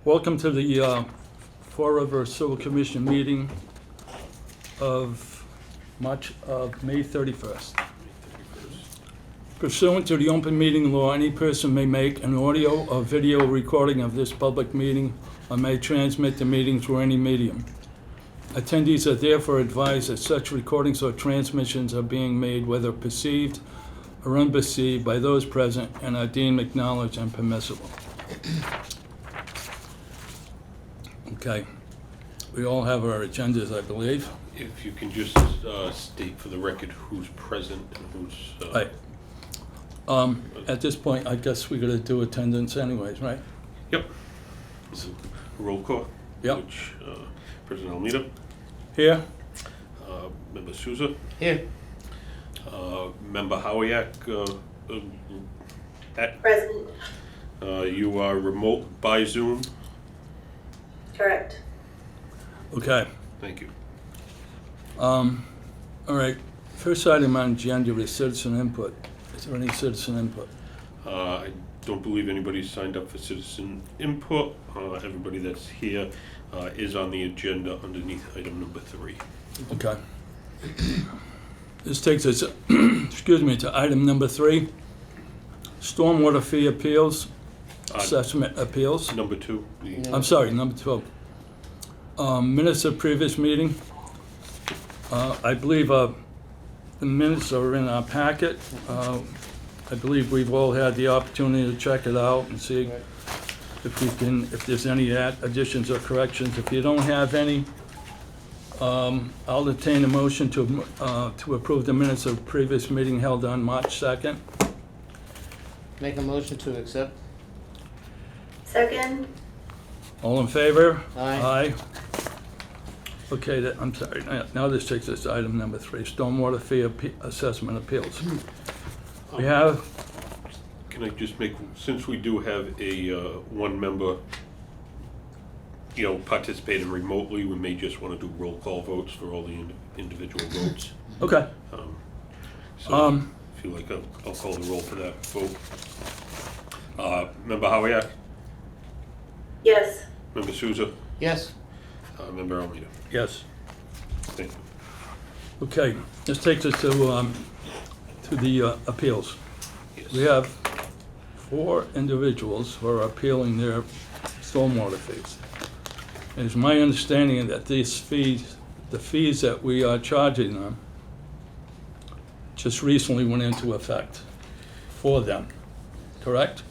Welcome to the Fall River Sewer Commission meeting of May 31st. Pursuant to the open meeting law, any person may make an audio or video recording of this public meeting or may transmit the meeting through any medium. Attendees are therefore advised that such recordings or transmissions are being made whether perceived or unperceived by those present and are deemed acknowledged and permissible. Okay, we all have our agendas, I believe. If you can just state for the record who's present and who's... Right. At this point, I guess we gotta do attendance anyways, right? Yep. So, roll call. Yep. Which, President Almeida, Here? Member Souza, Here. Member Howiak, Present. you are remote by Zoom. Correct. Okay. Thank you. All right, first item on agenda is citizen input. Is there any citizen input? I don't believe anybody's signed up for citizen input. Everybody that's here is on the agenda underneath item number 3. Okay. This takes us, excuse me, to item number 3, stormwater fee appeals, assessment appeals. Number 2. I'm sorry, number 12. Minutes of previous meeting. I believe the minutes are in our packet. I believe we've all had the opportunity to check it out and see if there's any additions or corrections. If you don't have any, I'll entertain a motion to approve the minutes of previous meeting held on March 2nd. Make a motion to accept. Second. All in favor? Aye. Okay, I'm sorry. Now this takes us to item number 3, stormwater fee assessment appeals. We have, Can I just make, since we do have a one member, participating remotely, we may just want to do roll call votes for all the individual votes. okay. So if you like, I'll call the roll for that vote. Member Howiak, Yes. Member Souza, Yes. Member Almeida. Yes. Thank you. Okay, this takes us to the appeals. Yes. We have 4 individuals who are appealing their stormwater fees. It is my understanding that these fees, the fees that we are charging them, just recently went into effect for them, correct?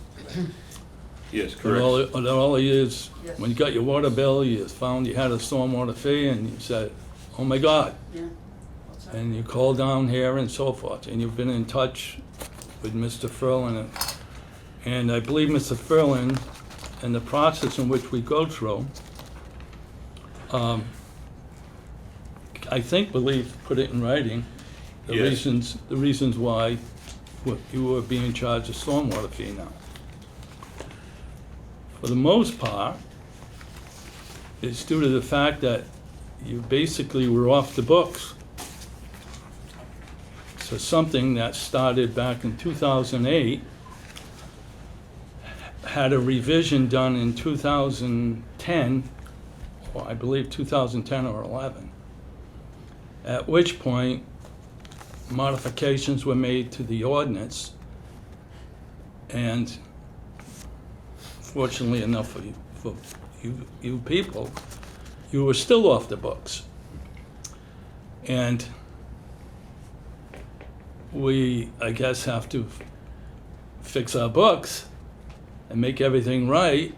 Yes, And correct. all it is, when you got your water bill, you found you had a stormwater fee, and you said, oh my God. Yeah. And you call down here and so forth, and you've been in touch with Mr. Furlan. And I believe Mr. Furlan, and the process in which we go through, put it in writing, the Yes. reasons why you were being charged a stormwater fee now. For the most part, it's due to the fact that you basically were off the books. So something that started back in 2008 had a revision done in 2010, or I believe 2010 or 11, at which point modifications were made to the ordinance, and fortunately enough for you people, you were still off the books. And we, I guess, have to fix our books and make everything right.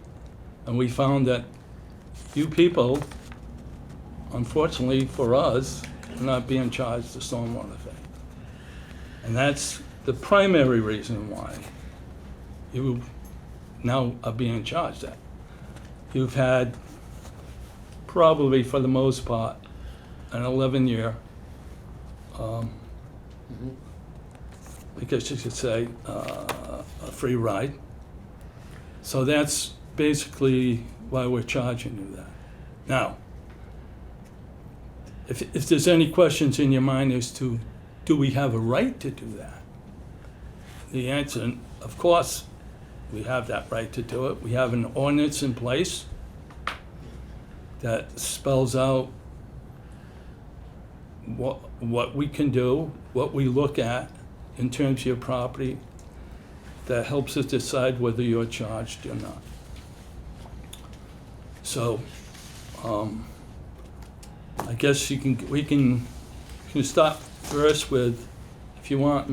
And we found that you people, unfortunately for us, are not being charged the stormwater fee. And that's the primary reason why you now are being charged that. You've had, probably for the most part, an 11-year, I guess you could say, a free ride. So that's basically why we're charging you that. Now, if there's any questions in your mind as to, do we have a right to do that? The answer, of course, we have that right to do it. We have an ordinance in place that spells out what we can do, what we look at in terms of your property, that helps us decide whether you're charged or not. So, I guess we can start first with, if you want,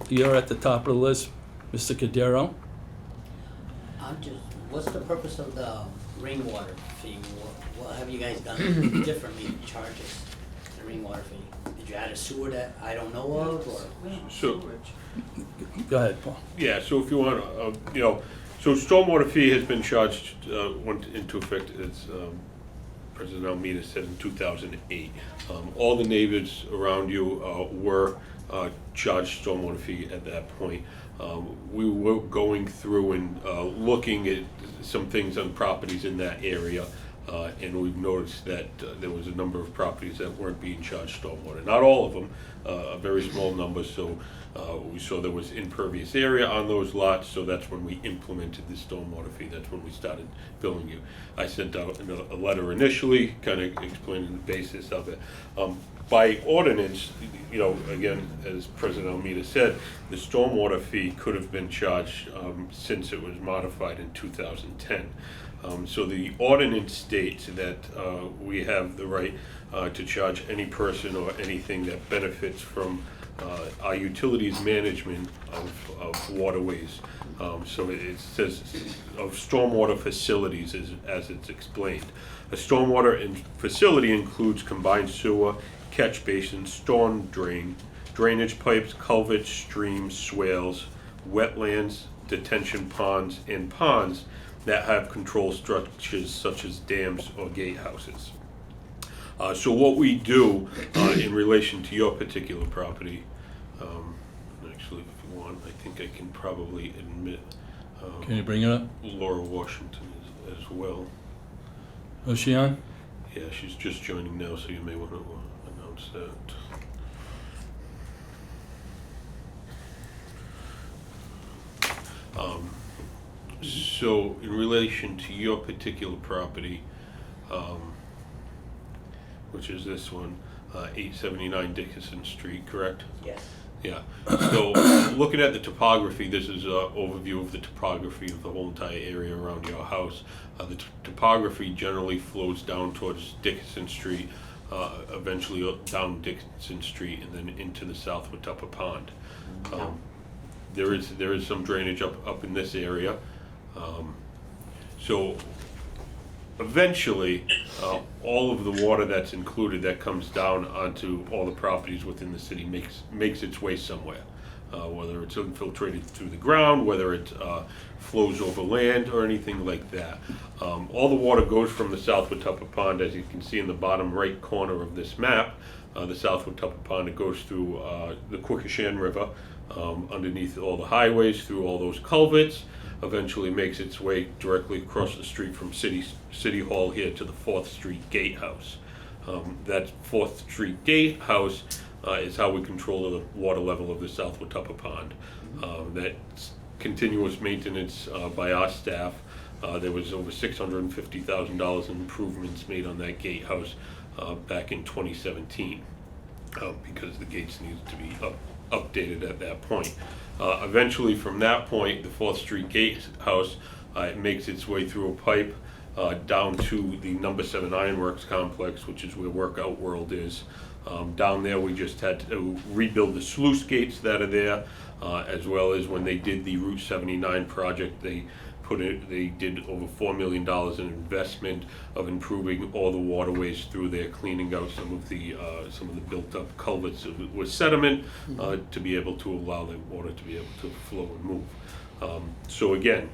you're at the top of the list, Mr. Cordero. What's the purpose of the rainwater fee? What have you guys done differently to charge us the rainwater fee? Did you add a sewer that I don't know of, or? So, Go ahead, Paul. yeah, so if you want, so stormwater fee has been charged, went into effect, as President Almeida said, in 2008. All the neighbors around you were charged stormwater fee at that point. We were going through and looking at some things on properties in that area, and we've noticed that there was a number of properties that weren't being charged stormwater. Not all of them, a very small number, so we saw there was impervious area on those lots, so that's when we implemented the stormwater fee. That's when we started billing you. I sent out a letter initially, kind of explaining the basis of it. By ordinance, again, as President Almeida said, the stormwater fee could have been charged since it was modified in 2010. So the ordinance states that we have the right to charge any person or anything that benefits from our utilities management of waterways. So it says of stormwater facilities as it's explained. A stormwater facility includes combined sewer, catch basins, storm drain, drainage pipes, culverts, streams, swales, wetlands, detention ponds, and ponds that have control structures such as dams or gatehouses. So what we do in relation to your particular property, actually, if you want, I think I can probably admit Can you bring it up? Laura Washington as well. Oh, is she on? Yeah, she's just joining now, so you may want to announce that. So in relation to your particular property, which is this one, 879 Dickinson Street, correct? Yes. Yeah. So looking at the topography, this is an overview of the topography of the whole entire area around your house. The topography generally flows down towards Dickinson Street, eventually down Dickinson Street, and then into the South Watuppa Pond. There is some drainage up in this area. So eventually, all of the water that's included that comes down onto all the properties within the city makes its way somewhere. Whether it's infiltrated through the ground, whether it flows over land or anything like that. All the water goes from the South Watuppa Pond, as you can see in the bottom right corner of this map. The South Watuppa Pond, it goes through the Quikasham River, underneath all the highways, through all those culverts, eventually makes its way directly across the street from City Hall here to the 4th Street Gatehouse. That 4th Street Gatehouse is how we control the water level of the South Watuppa Pond. That's continuous maintenance by our staff. There was over $650,000 in improvements made on that gatehouse back in 2017 because the gates needed to be updated at that point. Eventually, from that point, the 4th Street Gatehouse it makes its way through a pipe down to the number 7 Ironworks complex, which is where Workout World is. Down there, we just had to rebuild the sluice gates that are there, as well as when they did the Route 79 project, they did over $4 million in investment of improving all the waterways through there, cleaning out some of the built-up culverts with sediment to be able to allow the water to be able to flow and move. So again,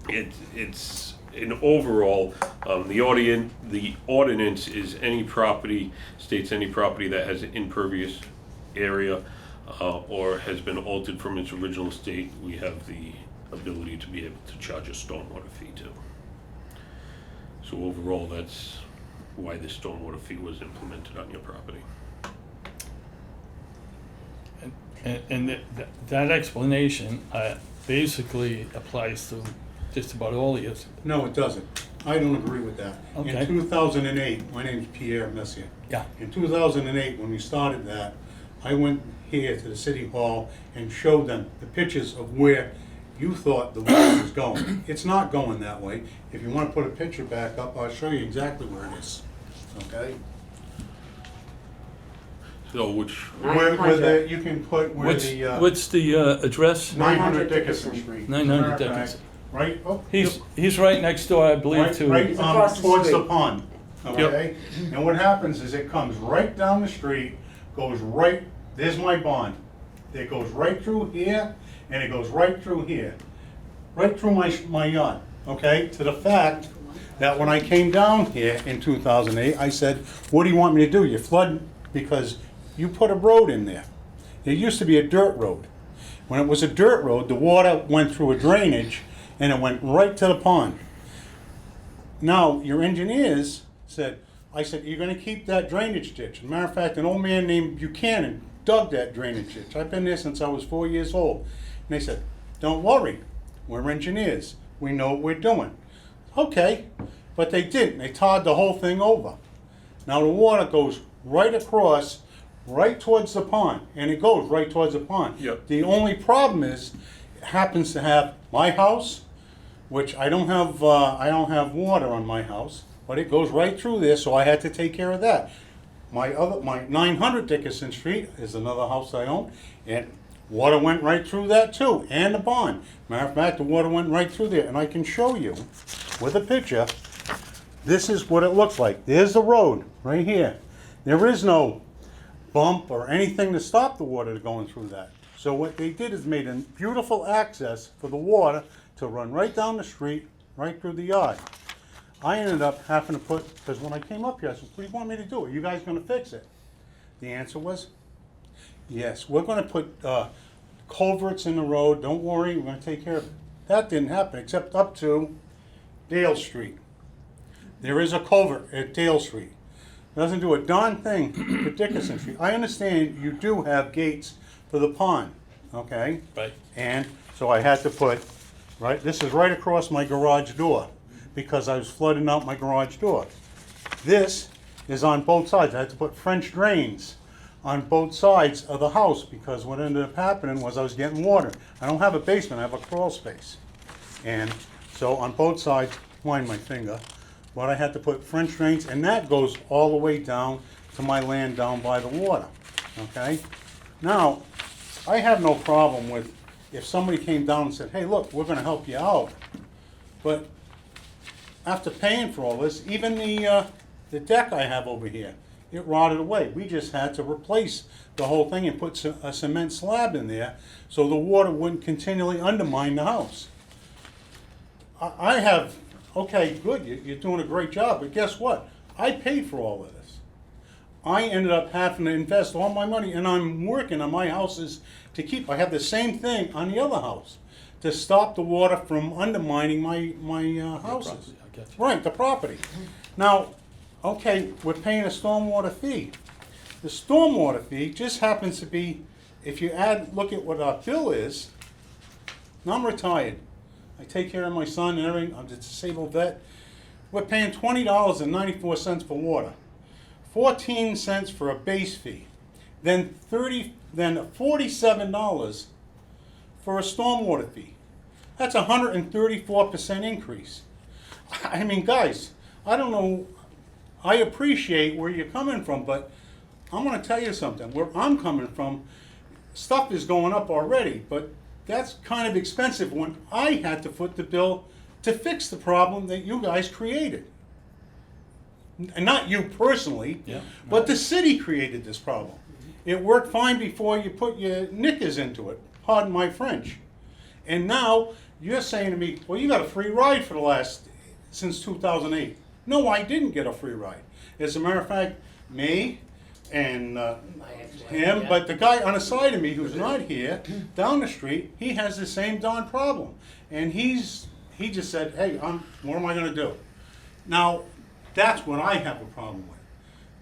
it's an overall, the ordinance is states any property that has an impervious area or has been altered from its original state, we have the ability to be able to charge a stormwater fee to. So overall, that's why the stormwater fee was implemented on your property. And that explanation basically applies to just about all of yours. No, it doesn't. I don't agree with that. Okay. In 2008, my name's Pierre Messier. Yeah. In 2008, when we started that, I went here to the city hall and showed them the pictures of where you thought the water was going. It's not going that way. If you want to put a picture back up, I'll show you exactly where it is. Okay? So which, Where the, you can put where What's, the, what's the address? 900 Dickinson Street. 900 Matter of fact, Dickinson. Right? Oh, He's right next door, I believe, Right, to. right across the towards the street. pond, okay? And what happens is it comes right down the street, goes right, there's my bond. It goes right through here, and it goes right through here. Right through my yard, okay? To the fact that when I came down here in 2008, I said, what do you want me to do? You flood, because you put a road in there. There used to be a dirt road. When it was a dirt road, the water went through a drainage, and it went right to the pond. Now, your engineers said, I said, you're gonna keep that drainage ditch. As a matter of fact, an old man named Buchanan dug that drainage ditch. I've been there since I was 4 years old. And they said, don't worry, we're engineers. We know what we're doing. Okay, but they didn't. They tarred the whole thing over. Now the water goes right across, right towards the pond, and it goes right towards the pond. Yep. The only problem is, it happens to have my house, which I don't have water on my house, but it goes right through there, so I had to take care of that. My 900 Dickinson Street is another house I own, and water went right through that too, and the bond. Matter of fact, the water went right through there, and I can show you with a picture. This is what it looks like. There's the road right here. There is no bump or anything to stop the water going through that. So what they did is made a beautiful access for the water to run right down the street, right through the yard. I ended up having to put, because when I came up here, I said, what do you want me to do? Are you guys gonna fix it? The answer was, yes, we're gonna put culverts in the road, don't worry, we're gonna take care of it. That didn't happen, except up to Dale Street. There is a culvert at Dale Street. Doesn't do a darn thing for Dickinson Street. I understand you do have gates for the pond, okay? Right. And so I had to put, right, this is right across my garage door, because I was flooding out my garage door. This is on both sides. I had to put French drains on both sides of the house, because what ended up happening was I was getting water. I don't have a basement, I have a crawl space. And so on both sides, mind my finger, but I had to put French drains, and that goes all the way down to my land down by the water, okay? Now, I have no problem with if somebody came down and said, hey, look, we're gonna help you out. But after paying for all this, even the deck I have over here, it rotted away. We just had to replace the whole thing and put a cement slab in there so the water wouldn't continually undermine the house. I have, okay, good, you're doing a great job, but guess what? I paid for all of this. I ended up having to invest all my money, and I'm working on my houses to keep. I have the same thing on the other house, to stop the water from undermining my houses. property, I get you. Right, the property. Now, okay, we're paying a stormwater fee. The stormwater fee just happens to be, if you look at what our bill is, now I'm retired. I take care of my son and everything, I'm a disabled vet. We're paying $20.94 for water, 14 cents for a base fee, then $47 for a stormwater fee. That's a 134% increase. I mean, guys, I don't know, I appreciate where you're coming from, but I'm gonna tell you something. Where I'm coming from, stuff is going up already, but that's kind of expensive when I had to foot the bill to fix the problem that you guys created. And not you personally, Yeah. but the city created this problem. It worked fine before you put your knickers into it, pardon my French. And now you're saying to me, well, you got a free ride since 2008. No, I didn't get a free ride. As a matter of fact, me and him, yeah. but the guy on the side of me who's not here, down the street, he has the same darn problem. And he just said, hey, what am I gonna do? Now, that's what I have a problem with.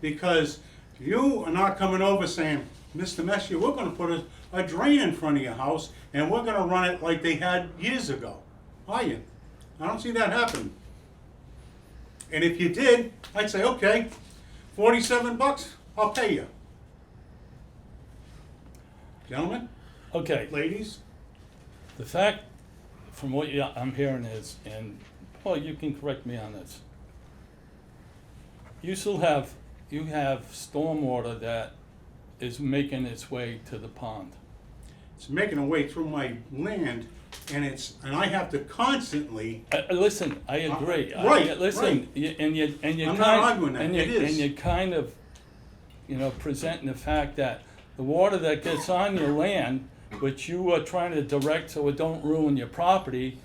Because you are not coming over saying, Mr. Messier, we're gonna put a drain in front of your house and we're gonna run it like they had years ago. Are you? I don't see that happening. And if you did, I'd say, okay, $47, I'll pay you. Gentlemen, Okay, ladies, the fact, from what I'm hearing is, and Paul, you can correct me on this. You have stormwater that is making its way to the pond. it's making a way through my land, and I have to constantly, Listen, I agree. Right, Listen, right. and you I'm not arguing that. and It is. And you're kind of, presenting the fact that the water that gets on your land, which you are trying to direct so it don't ruin your property,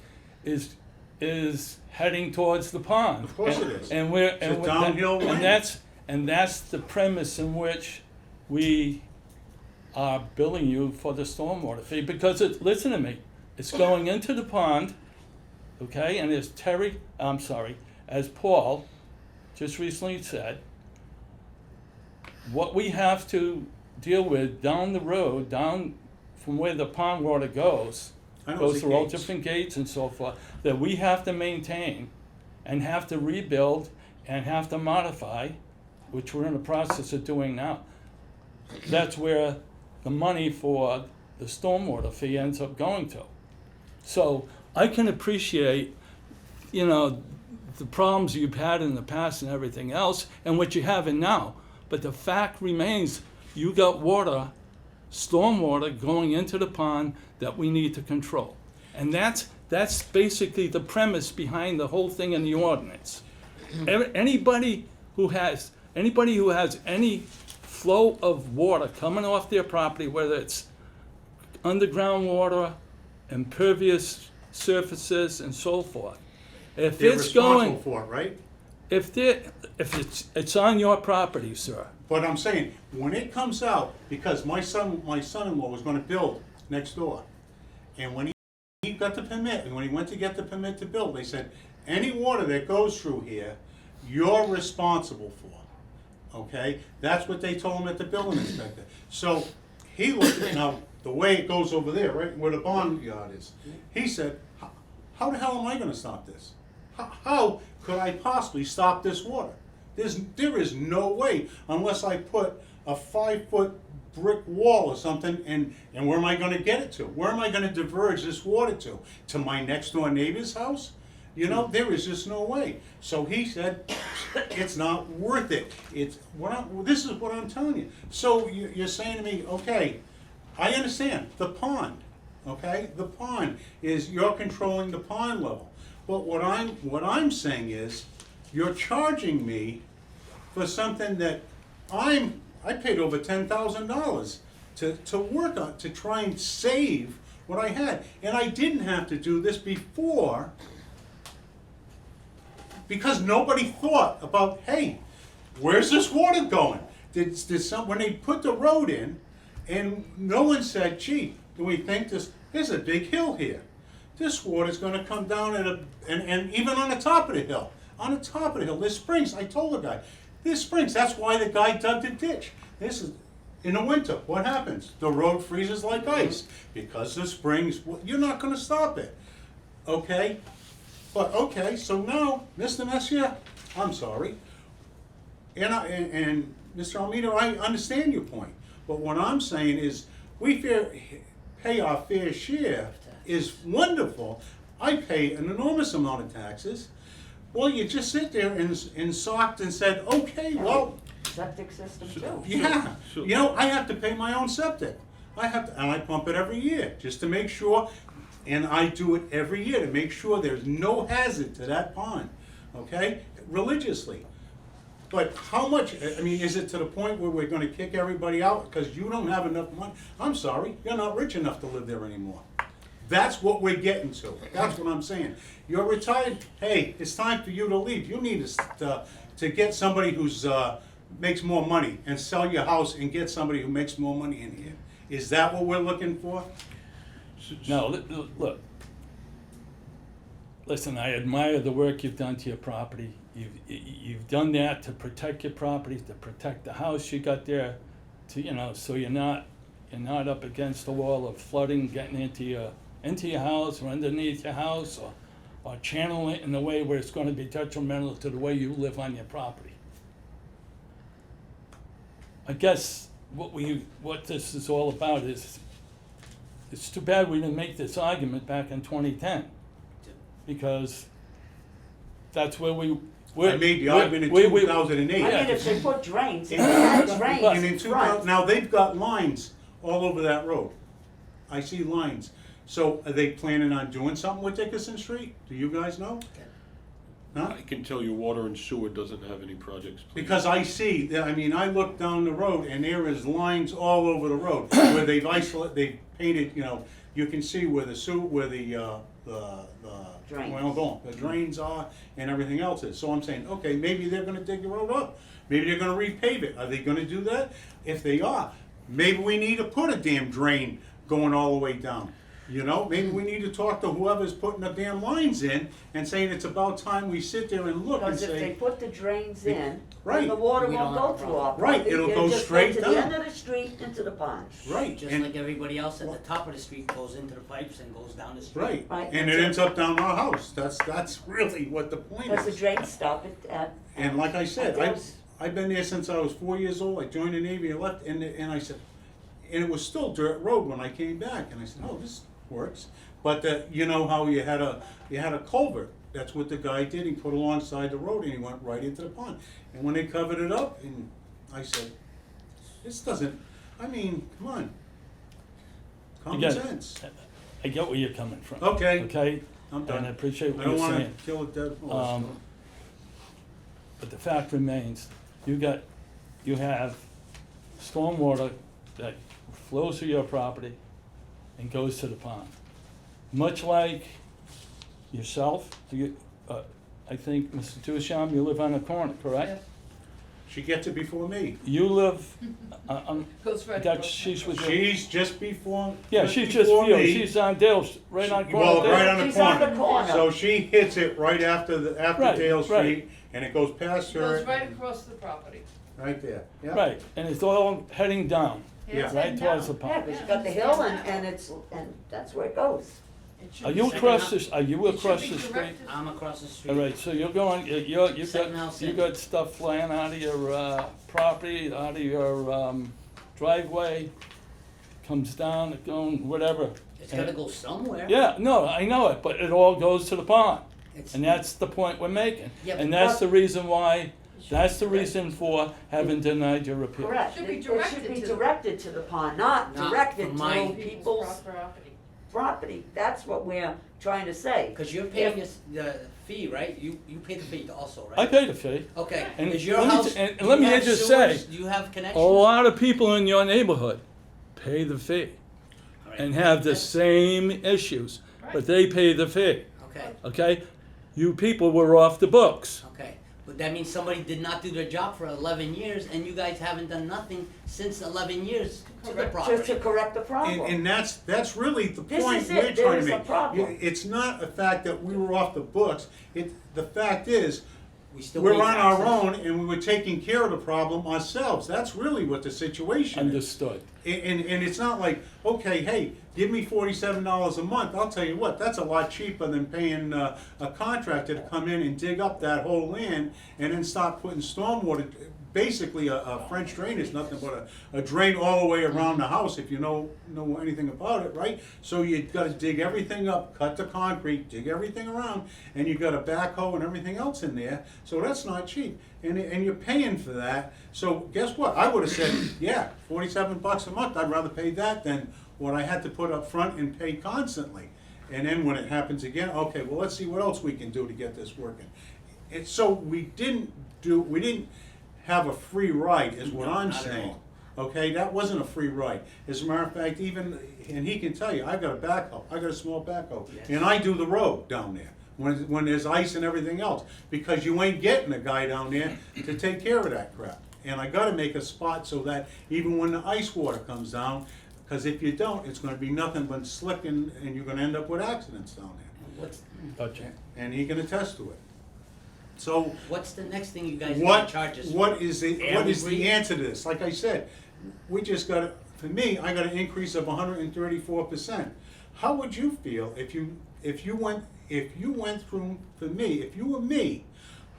is heading towards the pond. Of course it is. And we're, It's a downhill land. and that's the premise in which we are billing you for the stormwater fee, because listen to me, it's going into the pond, okay, and as Paul just recently said, what we have to deal with down the road, down from where the pond water goes I know through all gates. different gates and so forth, that we have to maintain and have to rebuild and have to modify, which we're in the process of doing now. That's where the money for the stormwater fee ends up going to. So I can appreciate, the problems you've had in the past and everything else, and what you're having now. But the fact remains, you got water, stormwater going into the pond that we need to control. And that's basically the premise behind the whole thing in the ordinance. Anybody who has any flow of water coming off their property, whether it's underground water, impervious surfaces, and so forth, if they're it's going, responsible for it, right? if it's on your property, sir. But I'm saying, when it comes out, because my son-in-law was gonna build next door, and when he got the permit, and when he went to get the permit to build, they said, any water that goes through here, you're responsible for, okay? That's what they told him at the building inspector. So, he looked at, now, the way it goes over there, right, where the barn yard is, he said, how the hell am I gonna stop this? How could I possibly stop this water? There is no way, unless I put a 5-foot brick wall or something, and where am I gonna get it to? Where am I gonna diverge this water to? To my next door neighbor's house? There is just no way. So he said, it's not worth it. This is what I'm telling you. So you're saying to me, okay, I understand, the pond, okay? The pond is, you're controlling the pond level. But what I'm saying is, you're charging me for something that I paid over $10,000 to work on, to try and save what I had. And I didn't have to do this before, because nobody thought about, hey, where's this water going? When they put the road in, and no one said, gee, do we think there's a big hill here? This water's gonna come down and even on the top of the hill. On the top of the hill, there's springs. I told the guy, there's springs. That's why the guy dug the ditch. This is, in the winter, what happens? The road freezes like ice. Because the springs, you're not gonna stop it. Okay? But, okay, so now, Mr. Messier, I'm sorry. And Mr. Almeida, I understand your point. But what I'm saying is, we pay our fair share is wonderful. I pay an enormous amount of taxes. Well, you just sit there and socked and said, okay, well, Septic system too. yeah. So- I have to pay my own septic. And I pump it every year, just to make sure, and I do it every year to make sure there's no hazard to that pond, okay? Religiously. But how much, is it to the point where we're gonna kick everybody out because you don't have enough money? I'm sorry, you're not rich enough to live there anymore. That's what we're getting to. That's what I'm saying. You're retired, hey, it's time for you to leave. You need to get somebody who's makes more money and sell your house and get somebody who makes more money in here. Is that what we're looking for? No, look. Listen, I admire the work you've done to your property. You've done that to protect your property, to protect the house you got there, so you're not up against the wall of flooding getting into your house or underneath your house or channel it in a way where it's gonna be detrimental to the way you live on your property. I guess what this is all about is, it's too bad we didn't make this argument back in 2010, because that's where we. I made the argument in we- 2008. I Yeah. mean, if they put drains, if And they had drains and in in 2000, front, now they've got lines all over that road. I see lines. So are they planning on doing something with Dickinson Street? Do you guys know? Huh? I can tell you water and sewer doesn't have any projects. planned. Because I see, I mean, I look down the road and there is lines all over the road where they've they've painted, you know, you can see where the Drains. well, don't, the drains are and everything else is. So I'm saying, okay, maybe they're gonna dig the road up. Maybe they're gonna repave it. Are they gonna do that? If they are, maybe we need to put a damn drain going all the way down. You know, maybe we need to talk to whoever's putting the damn lines in and saying it's about time we sit there and look and because if they say, put the drains in, Right. then the water We won't don't have go a through our Right, property. it'll go just straight to down. the end of the street into the pond. right, Just and, like everybody else at the top of the street goes into the pipes and goes down the street. right, Right, and that's it it. ends up down our house. That's really what the point Because the is. drains stop at. And like I said, at those- I've been there since I was 4 years old. I joined the Navy and left, and I said, and it was still dirt road when I came back, and I said, oh, this works. But you know how you had a culvert. That's what the guy did. He put alongside the road and he went right into the pond. And when they covered it up, and I said, this doesn't. I mean, come on, common Again, sense. I get where you're coming from. Okay. Okay? I'm done. And I appreciate I what don't you're want saying. to kill a dead horse. Um, But the fact remains, you have stormwater that flows through your property and goes to the pond. Much like yourself, I think, Mr. Tusham, you live on the corner, correct? She gets it before me. You live, Goes right that's, across. she's with you. She's just before. Yeah, she's just before you, me. she's on Dale's, right on corner Well, Dale. right on the She's on corner. the corner. So she hits it right after Right, Dale right. Street, and it goes past her. Goes right across the property. Right there, yeah. Right, and it's all heading down, Yeah. right towards the Yeah, pond. because you got the hill and that's where it goes. It should Are be you second across house- this, are you it should across be the street? directed- I'm across the street. All right, so you're going, you Second house got, you in. got stuff flying out of your, property, out of your, driveway, comes down, going, whatever. It's gotta go somewhere. Yeah, no, I know it, but it all goes to the pond, It's- and that's the point we're making. Yeah, And but- that's the reason why, that's the reason for having denied your appeal. Correct. Should be It should directed be to the- directed to the pond, not Not directed from to my- people's property. property. That's what we're trying to say. Cause you're paying the fee, right? You pay the fee also, right? I pay the fee. Okay, And is your let me house, t- and do let you me have just sewers? say, Do you have connections? A lot of people in your neighborhood pay the fee All right. and have the That's- same issues, but they pay the fee, Okay, okay? You people were off the books. okay, but that means somebody did not do their job for 11 years, and you guys haven't done nothing since 11 years to the Correct. property. To correct the problem. And that's really the This point is it. we're There trying is to a make. problem. It's not a fact that we were off the books. The fact is, We still we're pay on our taxes. own and we were taking care of the problem ourselves. That's really what the situation is. Understood. And it's not like, okay, hey, give me $47 a month. I'll tell you what, that's a lot cheaper than paying a contractor to come in and dig up that whole land and then start putting stormwater. Basically, a French drain is nothing but a drain all the way around the house, if you know anything about it, right? So you gotta dig everything up, cut the concrete, dig everything around, and you got a backhoe and everything else in there. So that's not cheap, and you're paying for that. So guess what? I would have said, yeah, $47 a month. I'd rather pay that than what I had to put up front and pay constantly. And then when it happens again, okay, well, let's see what else we can do to get this working. And so we didn't have a free ride, is what No, I'm not at saying. all. Okay, that wasn't a free ride. As a matter of fact, and he can tell you, I've got a backhoe, I got a small backhoe, Yes. and I do the road down there when there's ice and everything else, because you ain't getting a guy down there to take care of that crap. And I gotta make a spot so that even when the ice water comes down, because if you don't, it's gonna be nothing but slick and you're gonna end up with accidents down there. Gotcha. And he can attest to it. So What's the next thing you guys need to what charge us? what is the Every- answer to this? Like I said, we just got for me, I got an increase of 134%. How would you feel if you went if you went through, for me, if you were me,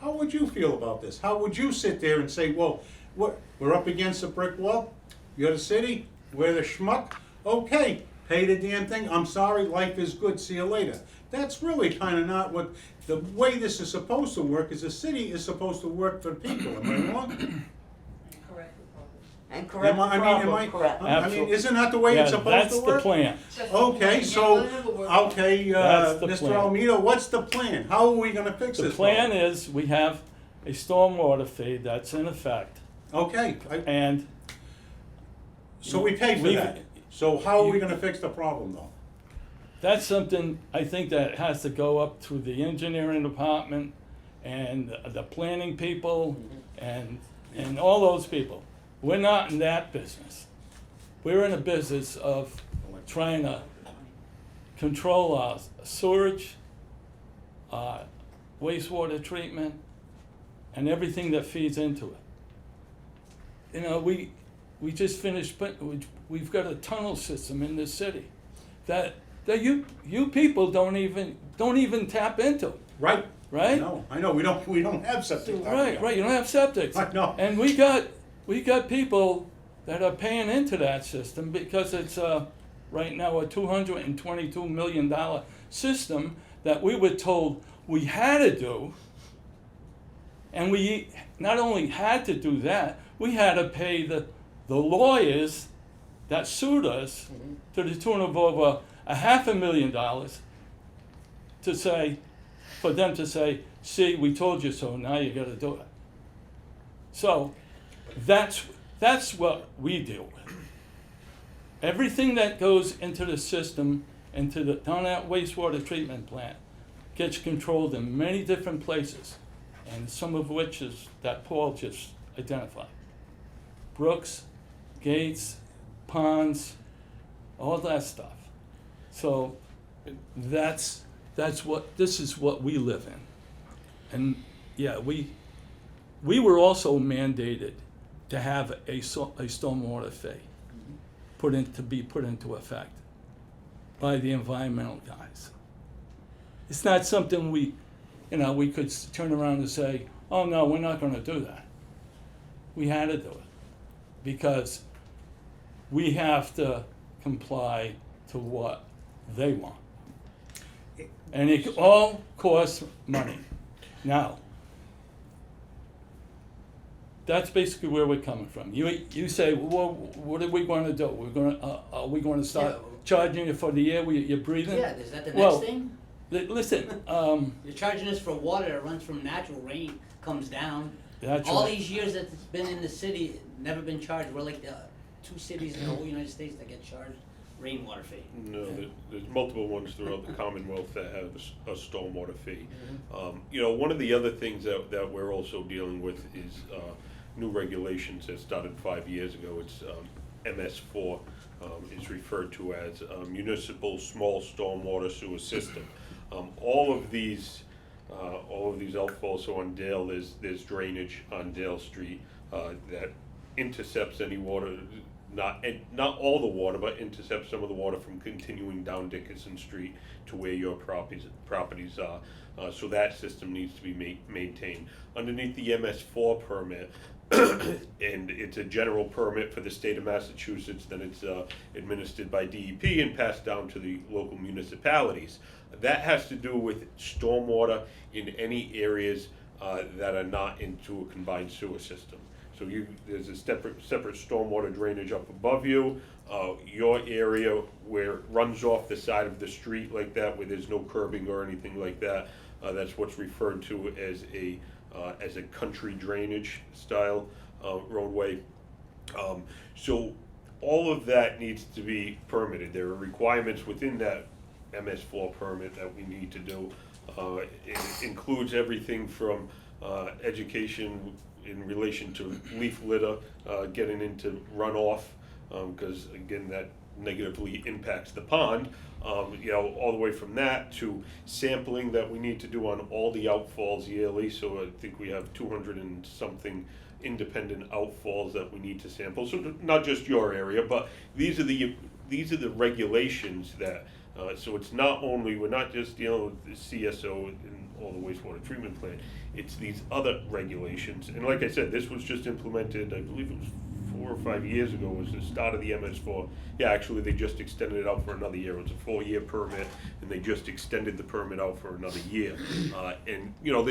how would you feel about this? How would you sit there and say, well, we're up against a brick wall, you're the city, we're the schmuck, okay, pay the damn thing, I'm sorry, life is good, see you later. That's really kinda not what, the way this is supposed to work is the city is supposed to work for the people, am I wrong? Correct the problem. And correct the Am I- I mean, am I- problem, correct. I mean, isn't that the way it's supposed to That's the work? plan. Just Okay, the so, plan. Yeah, we'll okay, That's the Mr. plan. Almeida, what's the plan? How are we gonna fix The this plan problem? is, we have a stormwater fee that's in effect, Okay, and so we pay for We've- that. So how are we gonna fix the problem though? that's something I think that has to go up to the engineering department and the planning people and all those people. We're not in that business. We're in a business of trying to control our sewage, wastewater treatment, and everything that feeds into it. You know, we just finished, we've got a tunnel system in this city that you people don't even tap into, Right? right? I know, we don't have septic. down Right, here. right, you don't have septic. I know. And we got people that are paying into that system because it's right now a $222 million system that we were told we had to do. And we not only had to do that, we had to pay the lawyers that sued us to the tune of over $500,000 to say, for them to say, see, we told you so, now you gotta do it. So that's what we deal with. Everything that goes into the system, down that wastewater treatment plant, gets controlled in many different places, and some of which is that Paul just identified. Brooks, gates, ponds, all that stuff. So this is what we live in. And yeah, we were also mandated to have a stormwater fee to be put into effect by the environmental guys. It's not something we could turn around and say, oh no, we're not gonna do that. We had to do it because we have to comply to what they want. And it all costs money. Now, that's basically where we're coming from. You say, well, what are we going to do? Are we going to start Yeah. charging you for the air you're breathing? Yeah, is that the Well, next thing? Listen, You're charging us for water that runs from natural rain, comes down. that's All right. these years that it's been in the city, never been charged. We're like the two cities in the whole United States that get charged rainwater fee. No, there's multiple ones throughout the Commonwealth that have a stormwater fee. One of the other things that we're also dealing with is new regulations that started 5 years ago. It's MS4 is referred to as Municipal Small Stormwater Sewer System. All of these outfalls, so on Dale, there's drainage on Dale Street that intercepts any water, not all the water, but intercepts some of the water from continuing down Dickinson Street to where your properties are. So that system needs to be maintained. Underneath the MS4 permit, and it's a general permit for the state of Massachusetts, then it's administered by DEP and passed down to the local municipalities. That has to do with stormwater in any areas that are not into a combined sewer system. So there's a separate stormwater drainage up above you. Your area where it runs off the side of the street like that, where there's no curbing or anything like that, that's what's referred to as a country drainage style roadway. So all of that needs to be permitted. There are requirements within that MS4 permit that we need to do. It includes everything from education in relation to leaf litter, getting into runoff, because again, that negatively impacts the pond. All the way from that to sampling that we need to do on all the outfalls yearly. So I think we have 200 and something independent outfalls that we need to sample. So not just your area, but these are the regulations that So it's not only, we're not just dealing with the CSO and all the wastewater treatment plant, it's these other regulations. And like I said, this was just implemented, I believe it was 4 or 5 years ago, was the start of the MS4. Yeah, actually, they just extended it out for another year. It was a 4-year permit, and they just extended the permit out for another year. And, you know,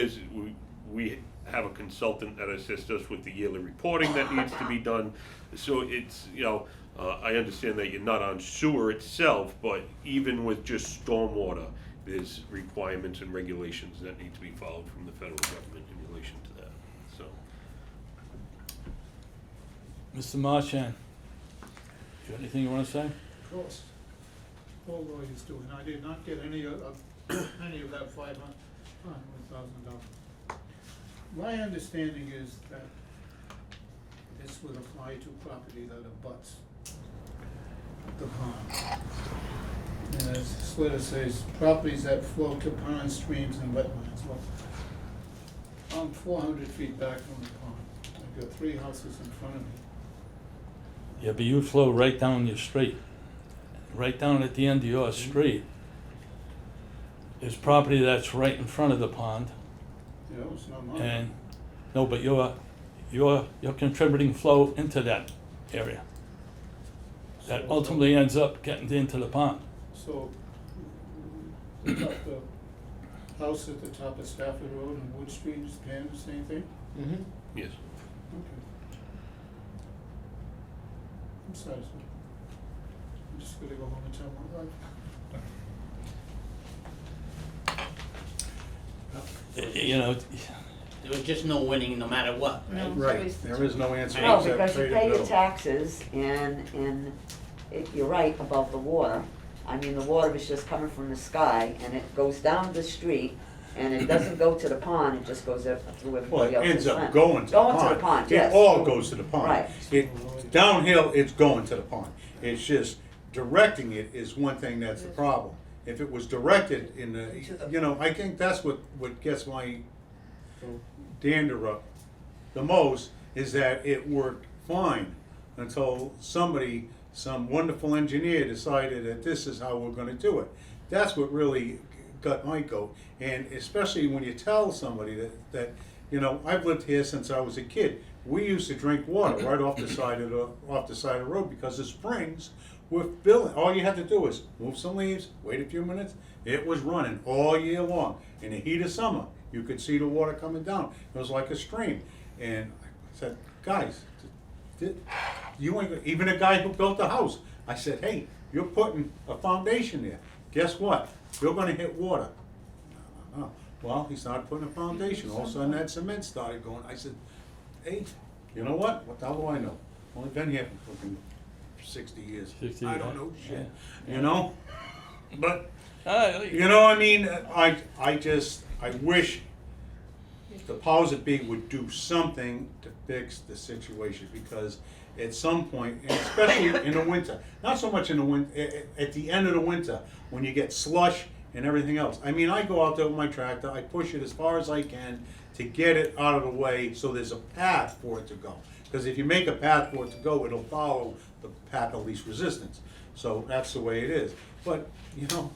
we have a consultant that assists us with the yearly reporting that needs to be done. So it's, you know, I understand that you're not on sewer itself, but even with just stormwater, there's requirements and regulations that need to be followed from the federal government in relation to that, so. Mr. Marchand, you got anything you wanna say? Of course. All lawyers do, and I did not get any of that $500,000. My understanding is that this would apply to property that abuts the pond. And as Slater says, properties that flow to ponds, streams, and wetlands. Well, I'm 400 feet back from the pond. I've got 3 houses in front of me. Yeah, but you flow right down your street, right down at the end of your street. There's property that's right in front of the pond, You know, it's not mine. and, no, but you're contributing flow into that area. That ultimately ends up getting into the pond. So, the house at the top of Stafford Road and Wood Street is paying the same thing? Mm-hmm. Yes. Okay. I'm satisfied. I'm just gonna go home and tell my wife. You know, There was just no winning no matter what, right? No. Right, there is no answer No, except because you trade pay it your bill. taxes and you're right about the water. I mean, the water is just coming from the sky and it goes down the street and it doesn't go to the pond, it just goes up through Well, everybody it else's ends up land. going to the pond. Going to the pond, yes. It all goes to the pond. Right. Downhill, it's going to the pond. It's just directing it is one thing that's the problem. If it was directed in the, you know, I think that's what gets my dander up the most, is that it worked fine until somebody, some wonderful engineer decided that this is how we're gonna do it. That's what really got my goat. And especially when you tell somebody that, you know, I've lived here since I was a kid. We used to drink water right off the side of the road because the springs were filling. All you had to do was move some leaves, wait a few minutes. It was running all year long. In the heat of summer, you could see the water coming down. It was like a stream. And I said, guys, you ain't, even a guy who built the house, I said, hey, you're putting a foundation there. Guess what? You're gonna hit water. No. Well, he started putting a foundation. All of a sudden, that cement started going. I said, hey, you know what? What the hell do I know? Only been here for fucking 60 years. 60 I years, don't know shit. yeah. You know? But, you you know, I mean, I wish the powers that be would do something to fix the situation, because at some point, and especially in the winter, not so much in the winter, at the end of the winter, when you get slush and everything else. I mean, I go out there with my tractor, I push it as far as I can to get it out of the way so there's a path for it to go. Because if you make a path for it to go, it'll follow the path of least resistance. So that's the way it is. But, you know,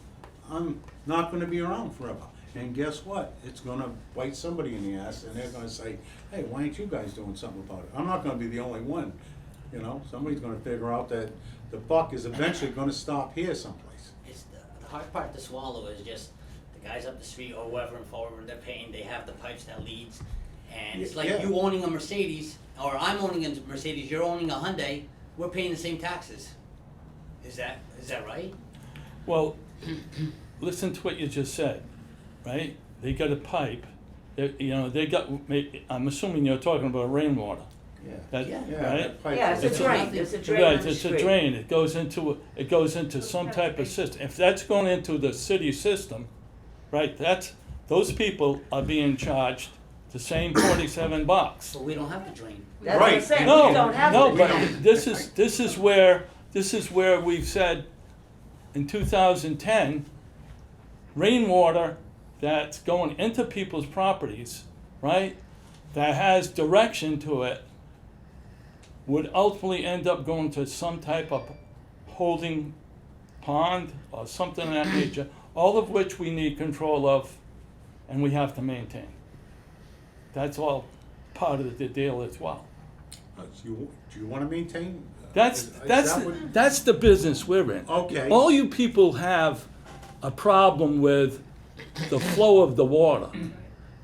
I'm not gonna be around forever. And guess what? It's gonna bite somebody in the ass, and they're gonna say, hey, why aren't you guys doing something about it? I'm not gonna be the only one, you know? Somebody's gonna figure out that the buck is eventually gonna stop here someplace. It's the hard part to swallow is just the guys up the street or whoever in Fall River, they're paying, they have the pipes that leads. And it's like Yeah. you owning a Mercedes, or I'm owning a Mercedes, you're owning a Hyundai, we're paying the same taxes. Is that right? Well, listen to what you just said, right? They got a pipe, they got, I'm assuming you're talking about rainwater. Yeah. That, Yeah. right? that pipe Yeah, it's goes a down. drain, it's a drain on Right, the it's a street. drain, it goes into some type of system. If that's going into the city system, right, those people are being charged the same $47. But we don't have the drain. That's what I'm Right. saying, No, we don't have no, the but drain. this is where we've said in 2010, rainwater that's going into people's properties, right, that has direction to it, would ultimately end up going to some type of holding pond or something of that nature, all of which we need control of and we have to maintain. That's all part of the deal as well. Do you wanna maintain? That's, Is that's, that what- that's the business we're in. Okay. All you people have a problem with the flow of the water,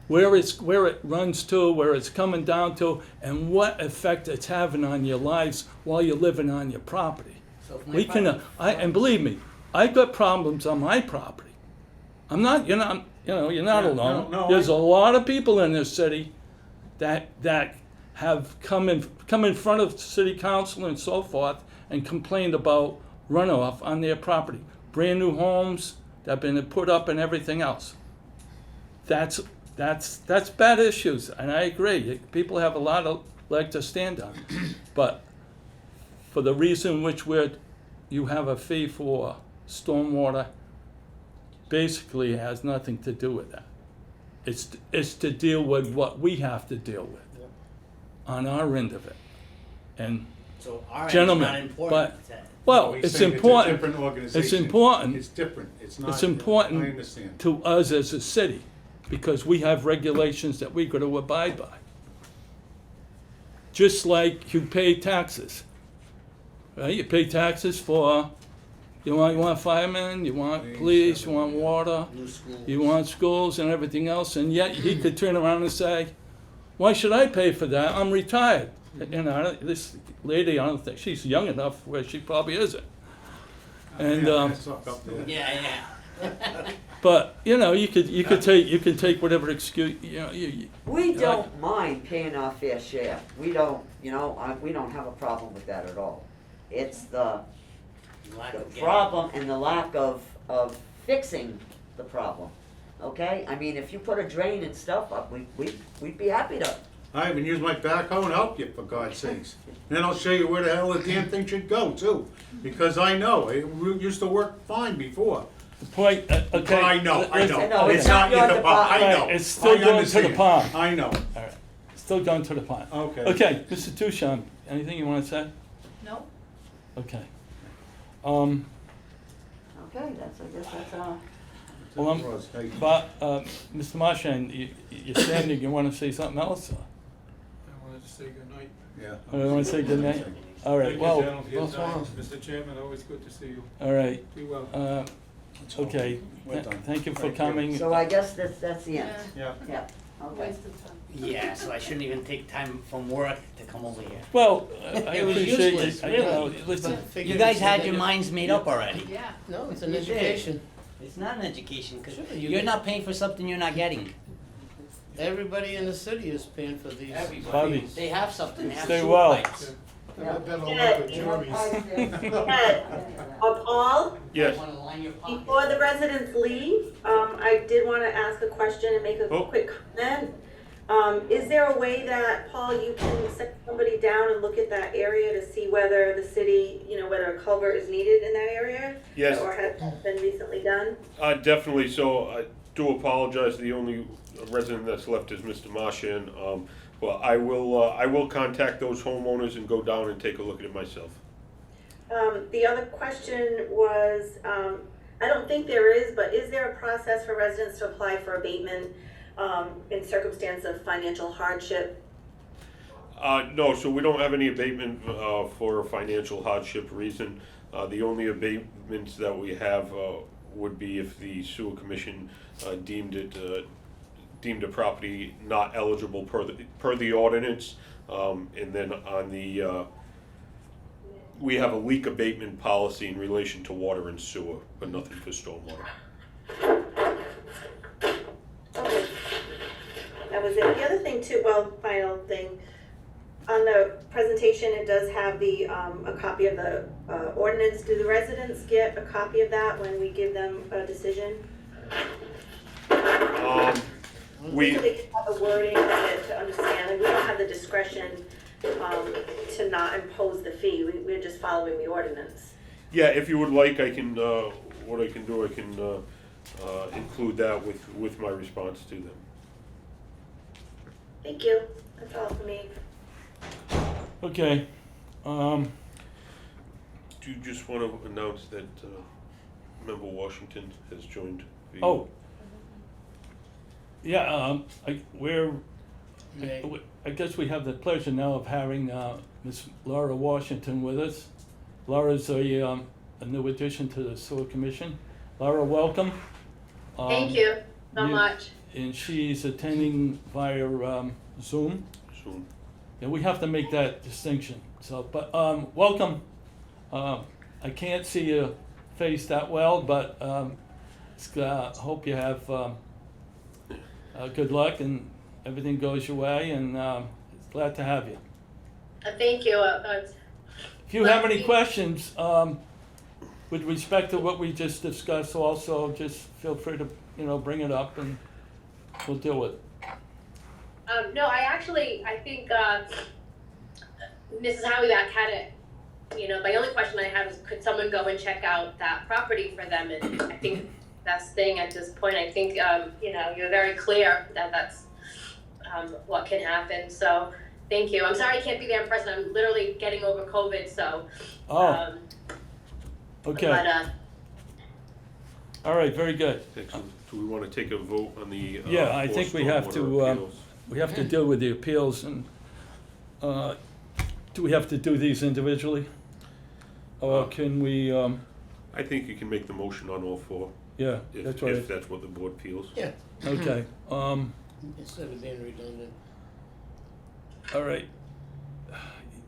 where it runs to, where it's coming down to, and what effect it's having on your lives while you're living on your property. So if my We can, property and believe me, I've got problems on my property. You're not alone. no, There's a lot of people in this city that have come in front of city council and so forth and complained about runoff on their property. Brand new homes that have been put up and everything else. That's bad issues, and I agree. People have a lot of leg to stand on. But for the reason which you have a fee for stormwater, basically has nothing to do with that. It's to deal with what we have to deal with on our end of it. And So our end's gentlemen, not important. well, He's it's saying important. It's a different organization. It's important. It's different, it's not. It's important I understand. to us as a city, because we have regulations that we got to abide by. Just like you pay taxes, right? You pay taxes for, you want firemen, you want police, you want water, New school. you want schools and everything else, and yet he could turn around and say, why should I pay for that? I'm retired. You know, this lady, I don't think, she's young enough where she probably isn't. And, Yeah, that's up there. Yeah. but, you know, you can take whatever excuse, you know, We don't mind paying our fair share. We don't, we don't have a problem with that at all. It's the Lack the of getting- problem and the lack of fixing the problem, okay? I mean, if you put a drain and stuff up, we'd be happy to. I even use my backhoe and help you, for God's sakes. Then I'll show you where the hell the damn thing should go too, because I know, it used to work fine before. the point, okay. I know, Listen, no, it's not your department, I know. Right, it's still I going to the understand. pond. I know. All right, still going to the pond. Okay. Okay, Mr. Tucson, anything you want to say? No? Okay. Okay, I guess that's, Well, Hey, but, Mr. Marchand, you're standing, you want to say something else? I wanted to say goodnight. Yeah. Or you want to say good night? All right, Thank you, well, gentlemen, for your What's time. wrong? Mr. Chairman, always good to see you. all right, Be well. okay. We're done. Thank you for Thank you. coming. so I guess that's the end. Yeah. Yeah, okay. Waste of time. Yeah, so I shouldn't even take time from work to come over here. Well, I It was appreciate useless, it. You know, really. listen, You guys had your minds made up already. Yeah. No, it's an You did. education. It's not an education, because Sure, you're not paying for something you're not getting. Everybody in the city is paying for these. Bobby. They have something, they have Stay sewer well. pipes. I better Yeah. look at Jeremy's. Ted, Paul, Yes. Wanna line your pockets? before the residents leave, I did want to ask a question and make a Oh. quick comment. Is there a way that, Paul, you can send somebody down and look at that area to see whether the city, whether a culvert is needed in that area? Yes. Or has been recently done? Definitely, so I do apologize, the only resident that's left is Mr. Marchand. Well, I will contact those homeowners and go down and take a look at it myself. The other question was, I don't think there is, but is there a process for residents to apply for abatement in circumstance of financial hardship? No, so we don't have any abatement for a financial hardship reason. The only abatements that we have would be if the sewer commission deemed a property not eligible per the ordinance. And then on the, we have a leak abatement policy in relation to water and sewer, but nothing for stormwater. Okay. That was it. The other thing too, final thing, on the presentation, it does have the, a copy of the ordinance. Do the residents get a copy of that when we give them a decision? We. So they can have the wording of it to understand, and we don't have the discretion to not impose the fee. We're just following the ordinance. Yeah, if you would like, I can, what I can do, I can include that with my response to them. Thank you. That's all for me. okay. Do you just want to announce that Member Washington has joined. Oh. Yeah, I guess we have the pleasure now of having Ms. Laura Washington with us. Laura's a new addition to the Sewer Commission. Laura, welcome. Thank you so you- much. And she's attending via Zoom. Soon. And we have to make that distinction. So, but welcome. I can't see your face that well, but hope you have good luck and everything goes your way. And glad to have you. Thank you. If you have any questions with respect to what we just discussed, also just feel free to bring it up and we'll deal with it. No, I think Mrs. Howieback had it. The only question I have is, could someone go and check out that property for them? And I think best thing at this point, I think, you're very clear that that's what can happen. So thank you. I'm sorry I can't be there in person. I'm literally getting over COVID, so. Okay. But, All right, very good. Excellent. Do we want to take a vote on the? Yeah, I think we have stormwater to, appeals? We have to deal with the appeals, and do we have to do these individually? Or can we, I think you can make the motion on all four, yeah, if that's right. that's what the board feels. Yeah, Okay, instead of being redundant. all right.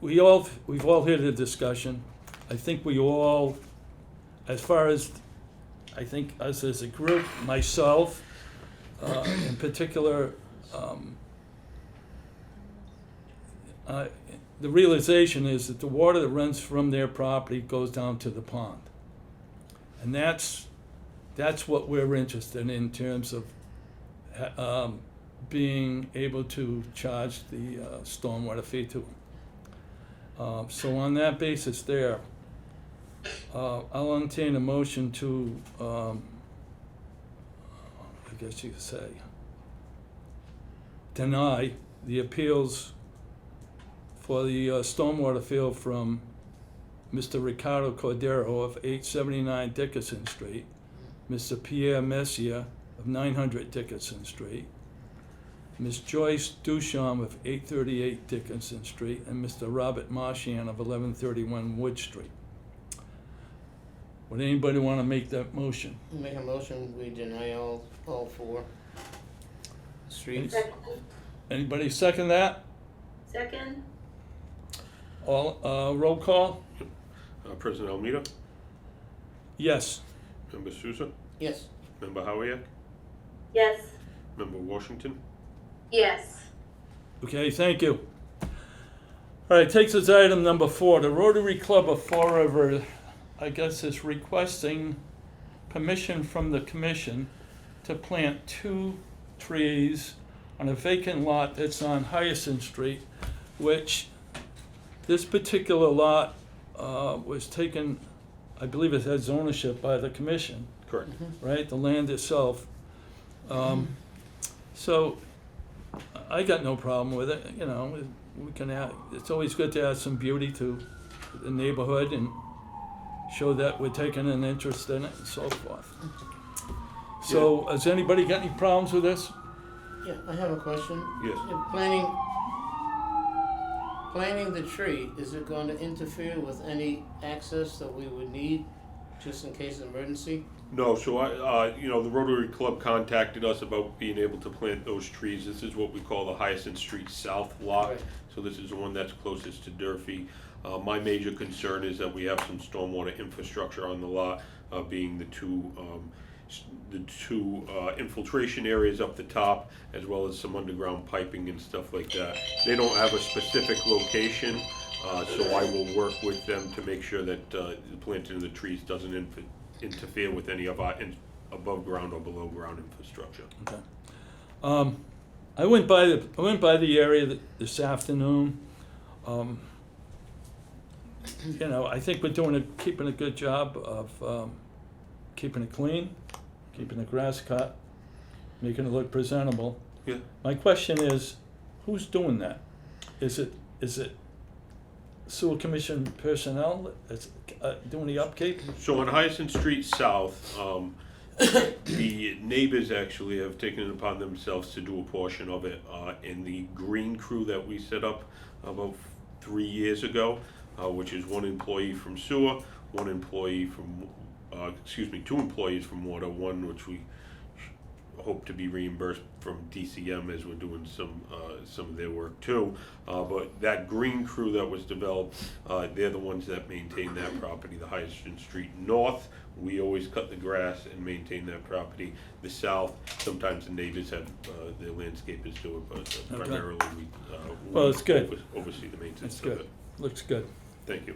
We've all had a discussion. I think we all, as far as, I think us as a group, myself, in particular, the realization is that the water that runs from their property goes down to the pond. And that's what we're interested in terms of being able to charge the stormwater fee to them. So on that basis there, I'll entertain a motion to, I guess you could say, deny the appeals for the stormwater field from Mr. Ricardo Cordero of 879 Dickinson Street, Mr. Pierre Messier of 900 Dickinson Street, Ms. Joyce Duchamp of 838 Dickinson Street, and Mr. Robert Marchand of 1131 Wood Street. Would anybody want to make that motion? Make a motion, we deny all four streets. Anybody second that? Second? All, roll call? President Almeida, Yes. Member Souza, Yes, Member Howiak, Yes. Member Washington. yes. Okay, thank you. All right, takes us to item number 4. The Rotary Club of Fall River, I guess, is requesting permission from the commission to plant 2 trees on a vacant lot that's on Hyacinth Street, which this particular lot was taken, I believe it has ownership by the commission, Correct. right? The land itself. So I got no problem with it, we can add, it's always good to add some beauty to the neighborhood and show that we're taking an interest in it and so forth. So, has anybody got any problems with this? yeah, I have a question. Yes. If planting the tree, is it going to interfere with any access that we would need, just in case of emergency? No, so the Rotary Club contacted us about being able to plant those trees. This is what we call the Hyacinth Street South lot. Right. So this is the one that's closest to Durfee. My major concern is that we have some stormwater infrastructure on the lot, being the two infiltration areas up the top, as well as some underground piping and stuff like that. They don't have a specific location, so I will work with them to make sure that the planting of the trees doesn't interfere with any of our above ground or below ground infrastructure. Okay. I went by the area this afternoon. I think we're keeping a good job of keeping it clean, keeping the grass cut, making it look presentable. Yeah. My question is, who's doing that? Is it sewer commission personnel that's doing the upkeep? So on Hyacinth Street South, the neighbors actually have taken it upon themselves to do a portion of it, and the green crew that we set up about 3 years ago, which is one employee from sewer, one employee from, two employees from water, one which we hope to be reimbursed from DCM as we're doing some of their work too. But that green crew that was developed, they're the ones that maintain that property, the Hyacinth Street North. We always cut the grass and maintain that property. The south, sometimes the neighbors have, their landscapers do it, but primarily we Well, it's good. Oversee the maintenance That's of good. it. Looks good. Thank you.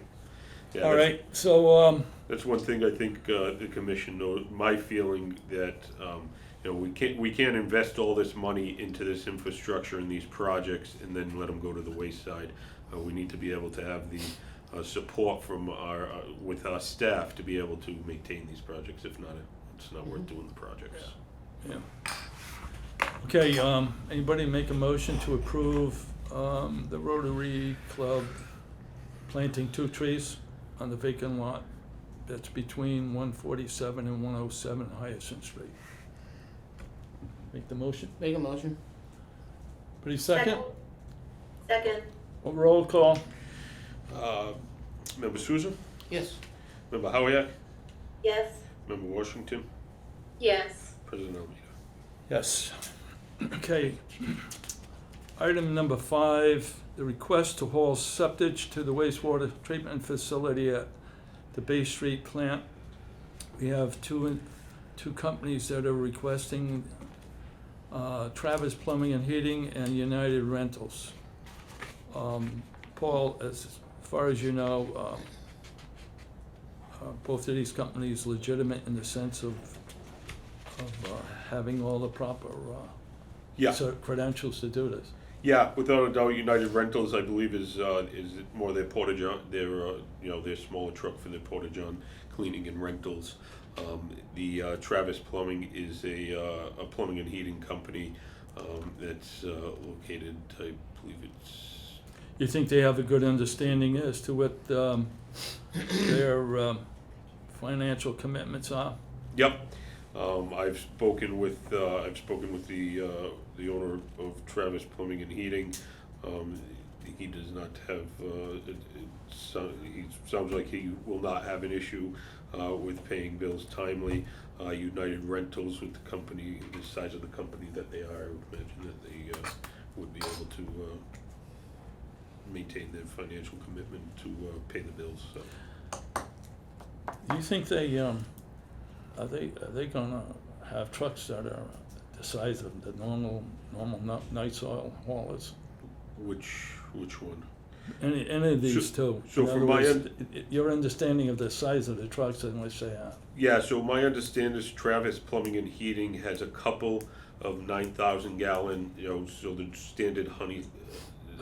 Yeah, All that's- right, so, That's one thing I think the commission knows, my feeling that, we can't invest all this money into this infrastructure and these projects and then let them go to the wayside. We need to be able to have the support from with our staff to be able to maintain these projects. If not, it's not worth doing the projects. yeah. Okay, anybody make a motion to approve, the Rotary Club planting 2 trees on the vacant lot that's between 147 and 107 Hyacinth Street? Make the motion. Make a motion. Pretty second? Second, Roll call. Member Souza, Yes. Member Howiak, yes. Member Washington, Yes. President Almeida. Yes. Okay. Item number 5, the request to haul septic to the wastewater treatment facility at the Bay Street plant. We have two companies that are requesting, Travis Plumbing and Heating and United Rentals. Paul, as far as you know, both of these companies legitimate in the sense of having all the proper Yeah. credentials to do this. Yeah, without a doubt, United Rentals, I believe, is more their porta-john, their smaller truck for their porta-john cleaning and rentals. The Travis Plumbing is a plumbing and heating company that's located, I believe it's. You think they have a good understanding as to what their financial commitments are? Yep. I've spoken with the owner of Travis Plumbing and Heating. He does not have. He sounds like he will not have an issue with paying bills timely. United Rentals, with the company, the size of the company that they are, I would imagine that they would be able to maintain their financial commitment to pay the bills. So. Do you think they are they gonna have trucks that are the size of the normal night soil haulers? Which one? Any of these two? so In from other my words, your understanding of the size of the trucks in which they have? Yeah, so my understanding is Travis Plumbing and Heating has a couple of 9,000 gallon, so the standard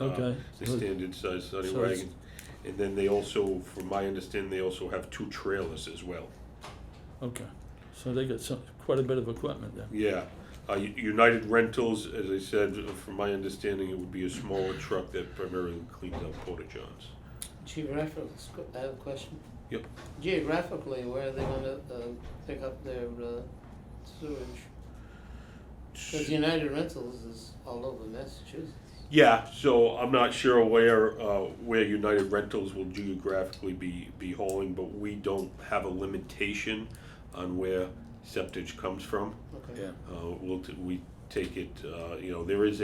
Okay. the standard size honey So it's- wagon. And then they also, from my understanding, they also have 2 trailers as well. Okay, so they got quite a bit of equipment then. Yeah. United Rentals, as I said, from my understanding, it would be a smaller truck that primarily cleans out porta-johns. Geographically, I have a question. Yep. Geographically, where are they gonna pick up their sewage? Because United Rentals is all over Massachusetts. Yeah, so I'm not sure where United Rentals will geographically be hauling, but we don't have a limitation on where septic comes from. Okay. Yeah. We take it. There is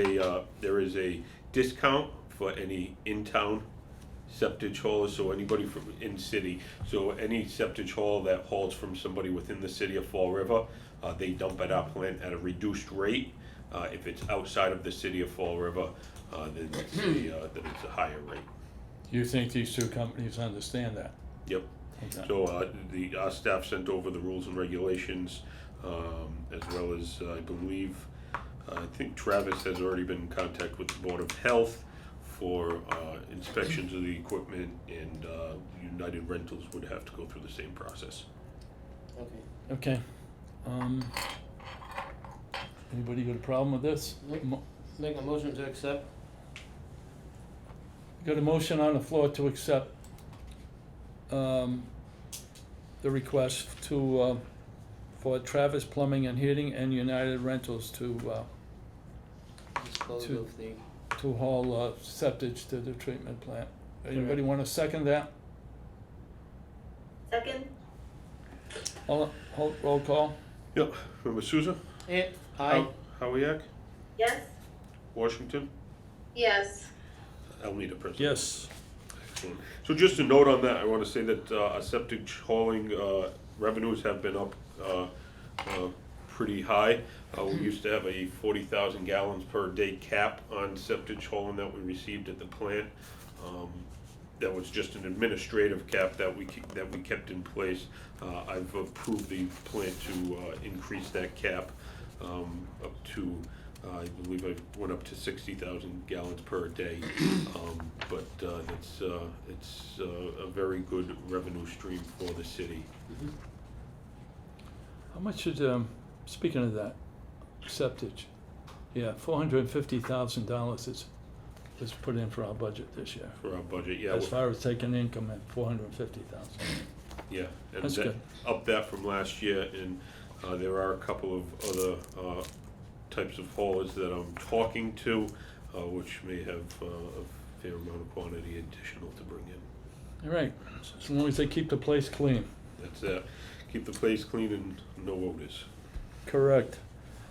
a discount for any in-town septic hauler. So anybody from in city. So any septic hauler that hauls from somebody within the city of Fall River, they dump at our plant at a reduced rate. If it's outside of the city of Fall River, then it's a higher rate. You think these two companies understand that? Yep. Okay. So our staff sent over the rules and regulations, as well as I think Travis has already been in contact with the Board of Health for inspections of the equipment, and United Rentals would have to go through the same process. Okay. Okay. Anybody got a problem with this? Nope. Make a motion to accept. Got a motion on the floor to accept the request to, for Travis Plumbing and Heating and United Rentals to Dispose To- of the, haul septic to the treatment plant. Anybody Correct. want to second that? Second? Roll call? Yep, Member Souza? aye, Howiak? Yes? Washington? Yes. Almeida, President. Yes. Excellent. So just a note on that, I want to say that our septic hauling revenues have been up pretty high. We used to have a 40,000 gallons per day cap on septic hauling that we received at the plant. That was just an administrative cap that we kept in place. I've approved the plant to increase that cap up to, I believe I went up to 60,000 gallons per day. But it's a very good revenue stream for the city. How much should, speaking of that, septic, yeah, $450,000 is put in for our budget this year. For our budget, yeah. As far as taking income at $450,000. Yeah, and That's that, good. up that from last year, and there are a couple of other types of haulers that I'm talking to, which may have a fair amount of quantity additional to bring in. All right, as long as they keep the place clean. That's it. Keep the place clean and no odors. Correct.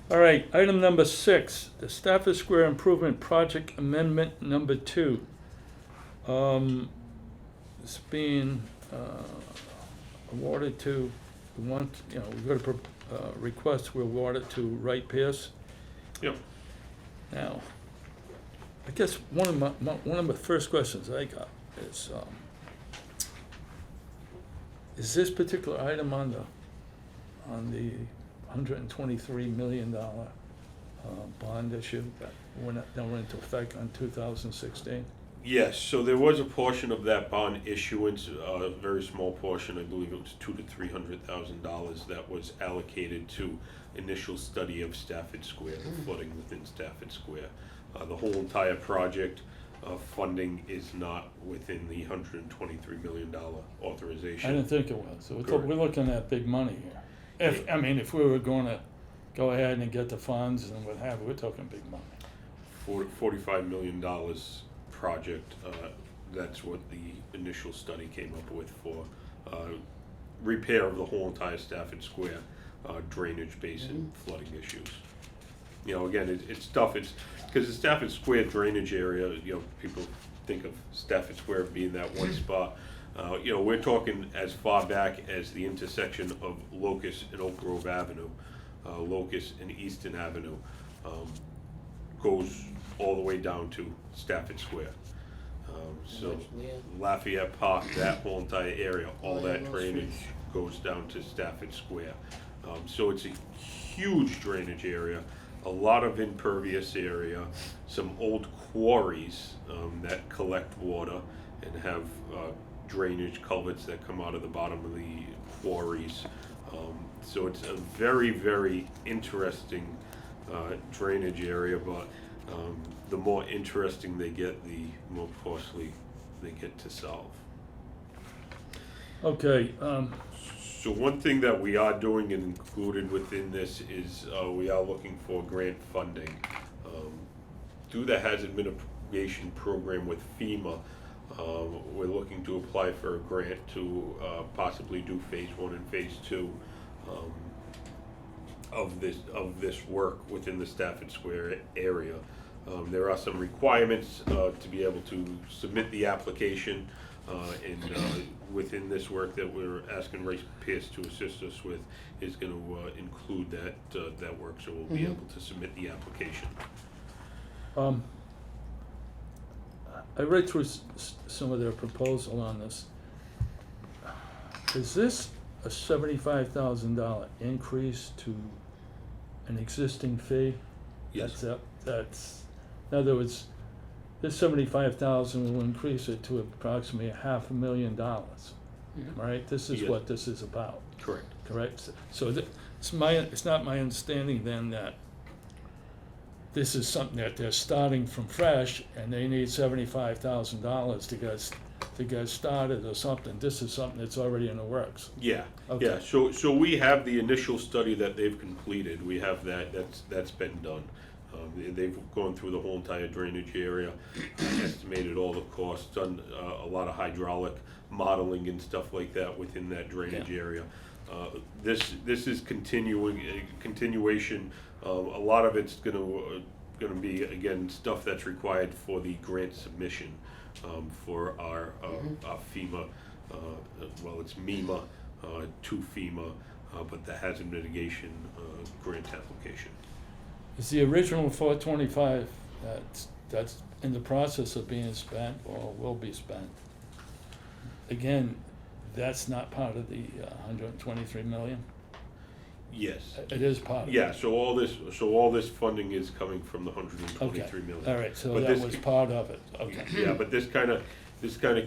All right, item number 6, the Stafford Square Improvement Project Amendment number 2. It's being awarded to, we've got a request, we award it to Wright Pierce. Yep. Now, I guess one of my first questions I got is this particular item on the $123 million bond issue that went into effect on 2016? Yes, so there was a portion of that bond issuance, a very small portion, I believe it was $200,000 to $300,000 that was allocated to initial study of Stafford Square, the flooding within Stafford Square. The whole entire project funding is not within the $123 million authorization. I didn't think it was. So Correct. we're looking at big money here. If we were going to go ahead and get the funds and what have you, we're talking big money. $45 million project, that's what the initial study came up with for repair of the whole entire Stafford Square drainage basin flooding issues. You know, again, it's tough, because the Stafford Square drainage area, people think of Stafford Square being that one spot. We're talking as far back as the intersection of Locust and Oak Grove Avenue, Locust and Easton Avenue, goes all the way down to Stafford Square. So yeah. Lafayette Park, that whole entire area, all Oh, yeah, that those drainage streets. goes down to Stafford Square. So it's a huge drainage area, a lot of impervious area, some old quarries that collect water and have drainage culverts that come out of the bottom of the quarries. So it's a very, very interesting drainage area, but the more interesting they get, the more costly they get to solve. Okay, So one thing that we are doing and included within this is we are looking for grant funding. Through the hazard mitigation program with FEMA, we're looking to apply for a grant to possibly do phase 1 and phase 2 of this work within the Stafford Square area. There are some requirements to be able to submit the application, and within this work that we're asking Wright Pierce to assist us with is going to include that work, so we'll be able to submit the application. I read through some of their proposal on this. Is this a $75,000 increase to an existing fee? Yes. That's, in other words, this $75,000 will increase it to approximately $500,000, right? This is Yes. what this is about, Correct. correct? So it's not my understanding then that this is something that they're starting from fresh, and they need $75,000 to get started or something. This is something that's already in the works. Yeah, Okay. yeah, so we have the initial study that they've completed, we have that's been done. They've gone through the whole entire drainage area, estimated all the costs, done a lot of hydraulic modeling and stuff like that within that drainage area. This is a continuation. A lot of it's gonna be, again, stuff that's required for the grant submission, for our FEMA, well, it's MEMA, to FEMA, but the hazard mitigation, grant application. Is the original 425 that's in the process of being spent or will be spent? Again, that's not part of the 123 million? Yes. It is part of it? Yeah, so all this funding is coming from the 123 million. All right, so But that this- was part of it, okay. Yeah, but this kind of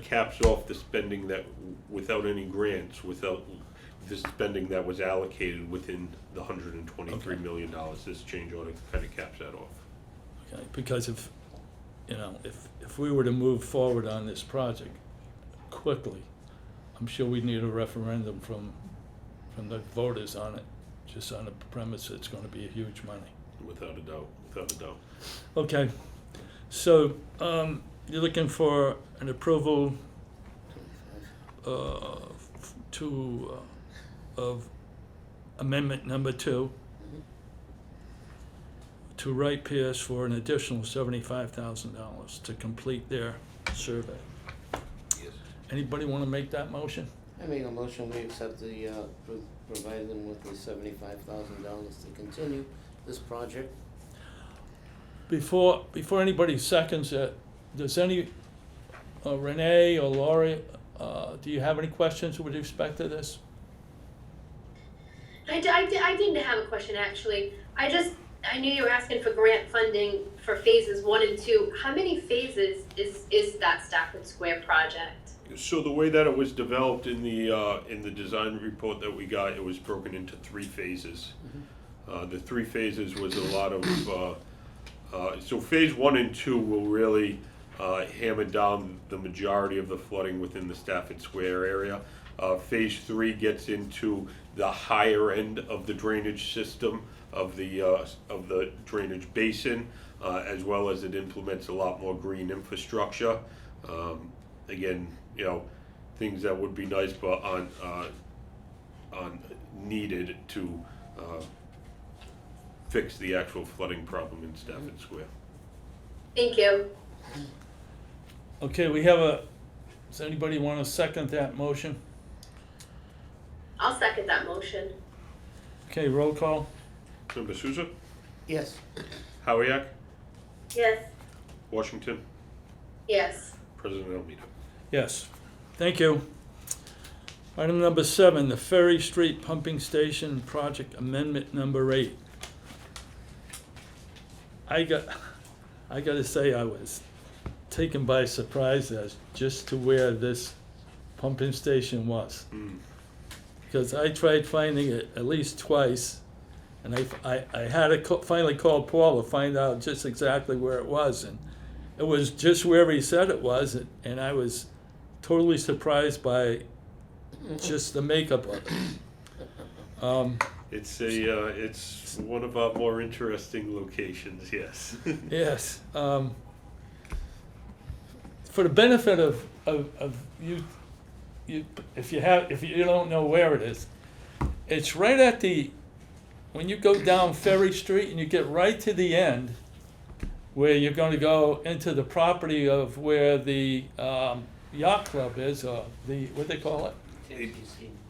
caps off the spending that, without any grants, without the spending that was allocated within the $123 million. This change order kind of caps that off. Okay, because if we were to move forward on this project quickly, I'm sure we'd need a referendum from the voters on it, just on the premise it's gonna be a huge money. Without a doubt. Okay, so, you're looking for an approval, of amendment number 2 to Wright Pierce for an additional $75,000 to complete their survey. Yes. Anybody wanna make that motion? I make a motion, we accept the, provide them with the $75,000 to continue this project. Before anybody seconds it, does any, Renee or Laurie, do you have any questions with respect to this? I didn't have a question, actually. I knew you were asking for grant funding for phases 1 and 2. How many phases is that Stafford Square project? So the way that it was developed in the design report that we got, it was broken into 3 phases. The 3 phases was a lot of, so phase 1 and 2 will really hammer down the majority of the flooding within the Stafford Square area. Phase 3 gets into the higher end of the drainage system of the drainage basin, as well as it implements a lot more green infrastructure. Again, things that would be nice but on needed to fix the actual flooding problem in Stafford Square. Thank you. Okay, does anybody wanna second that motion? I'll second that motion. Okay, roll call. Member Souza, Yes. Howiak, Yes. Washington, Yes. President Almeida. Yes, thank you. Item number 7, the Ferry Street Pumping Station Project Amendment number 8. I gotta say, I was taken by surprise as just to where this pumping station was. Because I tried finding it at least twice, and I had to finally call Paul to find out just exactly where it was, and it was just where he said it was, and I was totally surprised by just the makeup of it. It's one of our more interesting locations, yes. Yes. For the benefit of you, if you don't know where it is, it's right at when you go down Ferry Street and you get right to the end, where you're going to go into the property of where the yacht club is, or what they call it?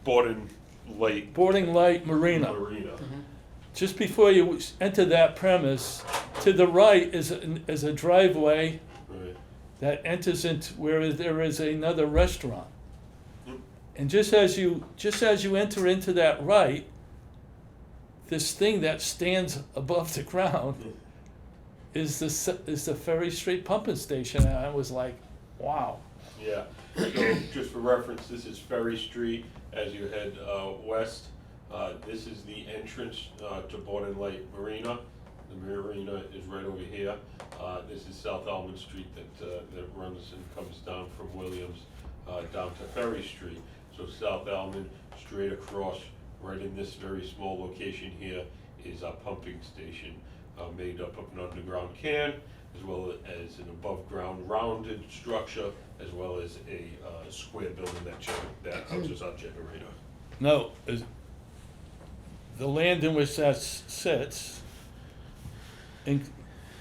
Borden Lake Boarding Light Marina. Marina. Just before you enter that premise, to the right is a driveway Right. that enters into where there is another restaurant. Yep. And just as you enter into that right, this thing that stands above the ground is the Ferry Street pumping station, and I was like, wow. Yeah, so just for reference, this is Ferry Street as you head west. This is the entrance to Borden Lake Marina. The marina is right over here. This is South Almond Street that runs and comes down from Williams down to Ferry Street. So South Almond, straight across, right in this very small location here, is our pumping station, made up of an underground can, as well as an above-ground rounded structure, as well as a square building that houses our generator. Now, is the land in which that sits,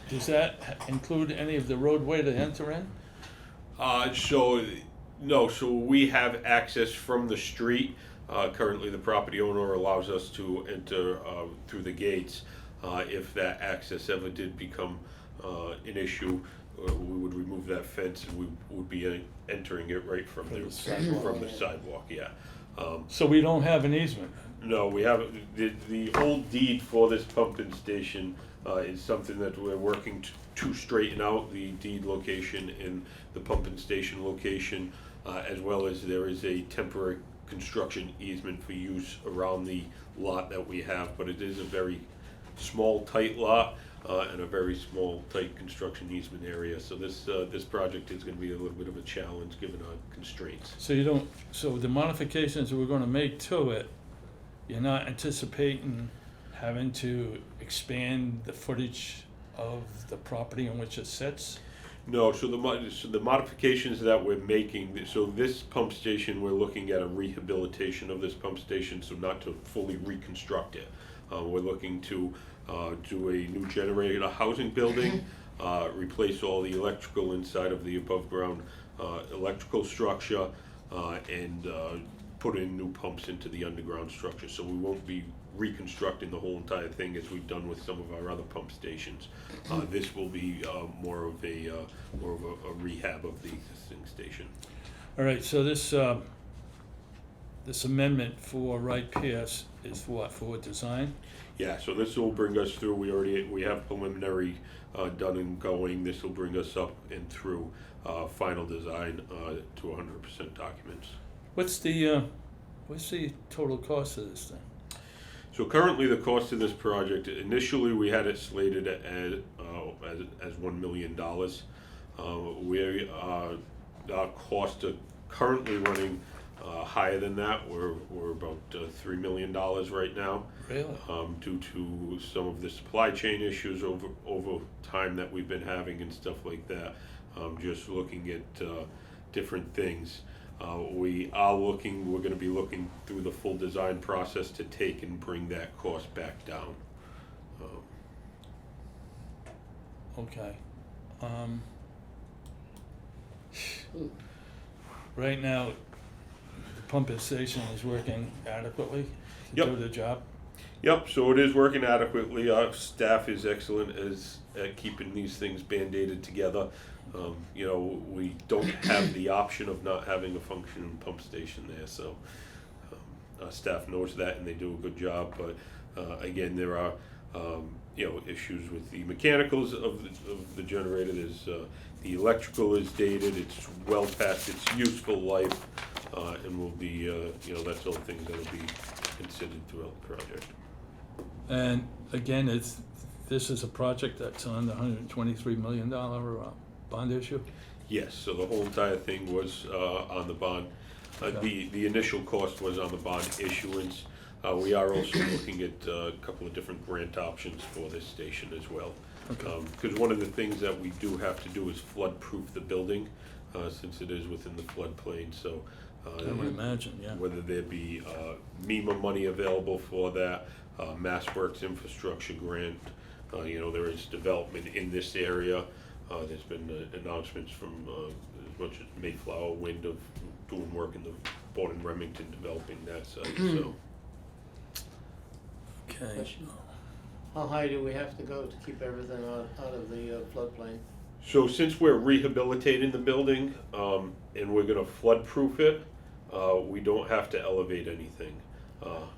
does that include any of the roadway to enter in? So we have access from the street. Currently, the property owner allows us to enter through the gates. If that access ever did become an issue, we would remove that fence and we would be entering it right from the sidewalk, yeah. So we don't have an easement? No, we have, the old deed for this pumping station is something that we're working to straighten out, the deed location and the pumping station location, as well as there is a temporary construction easement for use around the lot that we have, but it is a very small, tight lot, and a very small, tight construction easement area. So this project is gonna be a little bit of a challenge given our constraints. So the modifications we're gonna make to it, you're not anticipating having to expand the footage of the property on which it sits? No, so the modifications that we're making, so this pump station, we're looking at a rehabilitation of this pump station, so not to fully reconstruct it. We're looking to do a new generator housing building, replace all the electrical inside of the above ground electrical structure, and put in new pumps into the underground structure. So we won't be reconstructing the whole entire thing as we've done with some of our other pump stations. This will be more of a rehab of the existing station. All right, so this amendment for Wright Pierce is what, for design? Yeah, so this will bring us through, we have preliminary done and going. This will bring us up and through final design to 100% documents. What's the total cost of this thing? So currently, the cost of this project, initially we had it slated as $1 million. Our costs are currently running higher than that. We're about $3 million right now. Really? Due to some of the supply chain issues over time that we've been having and stuff like that. Just looking at different things. We're going to be looking through the full design process to take and bring that cost back down. Okay. Right now, the pumping station is working adequately to Yep. do the job? Yep, so it is working adequately. Our staff is excellent at keeping these things band-aided together. We don't have the option of not having a functioning pump station there, so our staff knows that and they do a good job. But again, there are issues with the mechanicals of the generator. There's the electrical is dated. It's well past its useful life, and will be that's all things that will be considered throughout the project. And again, this is a project that's on the $123 million bond issue? Yes, so the whole entire thing was on the bond. The initial cost was on the bond issuance. We are also looking at a couple of different grant options for this station as well. Okay. Because one of the things that we do have to do is flood-proof the building, since it is within the floodplain, so. I would imagine, yeah. Whether there be MEMA money available for that, MassWorks infrastructure grant, there is development in this area. There's been announcements from as much as Mayflower Wind of doing work in the Board in Remington developing that site, so. Okay. Question. How high do we have to go to keep everything out of the floodplain? So since we're rehabilitating the building, and we're gonna flood-proof it, we don't have to elevate anything.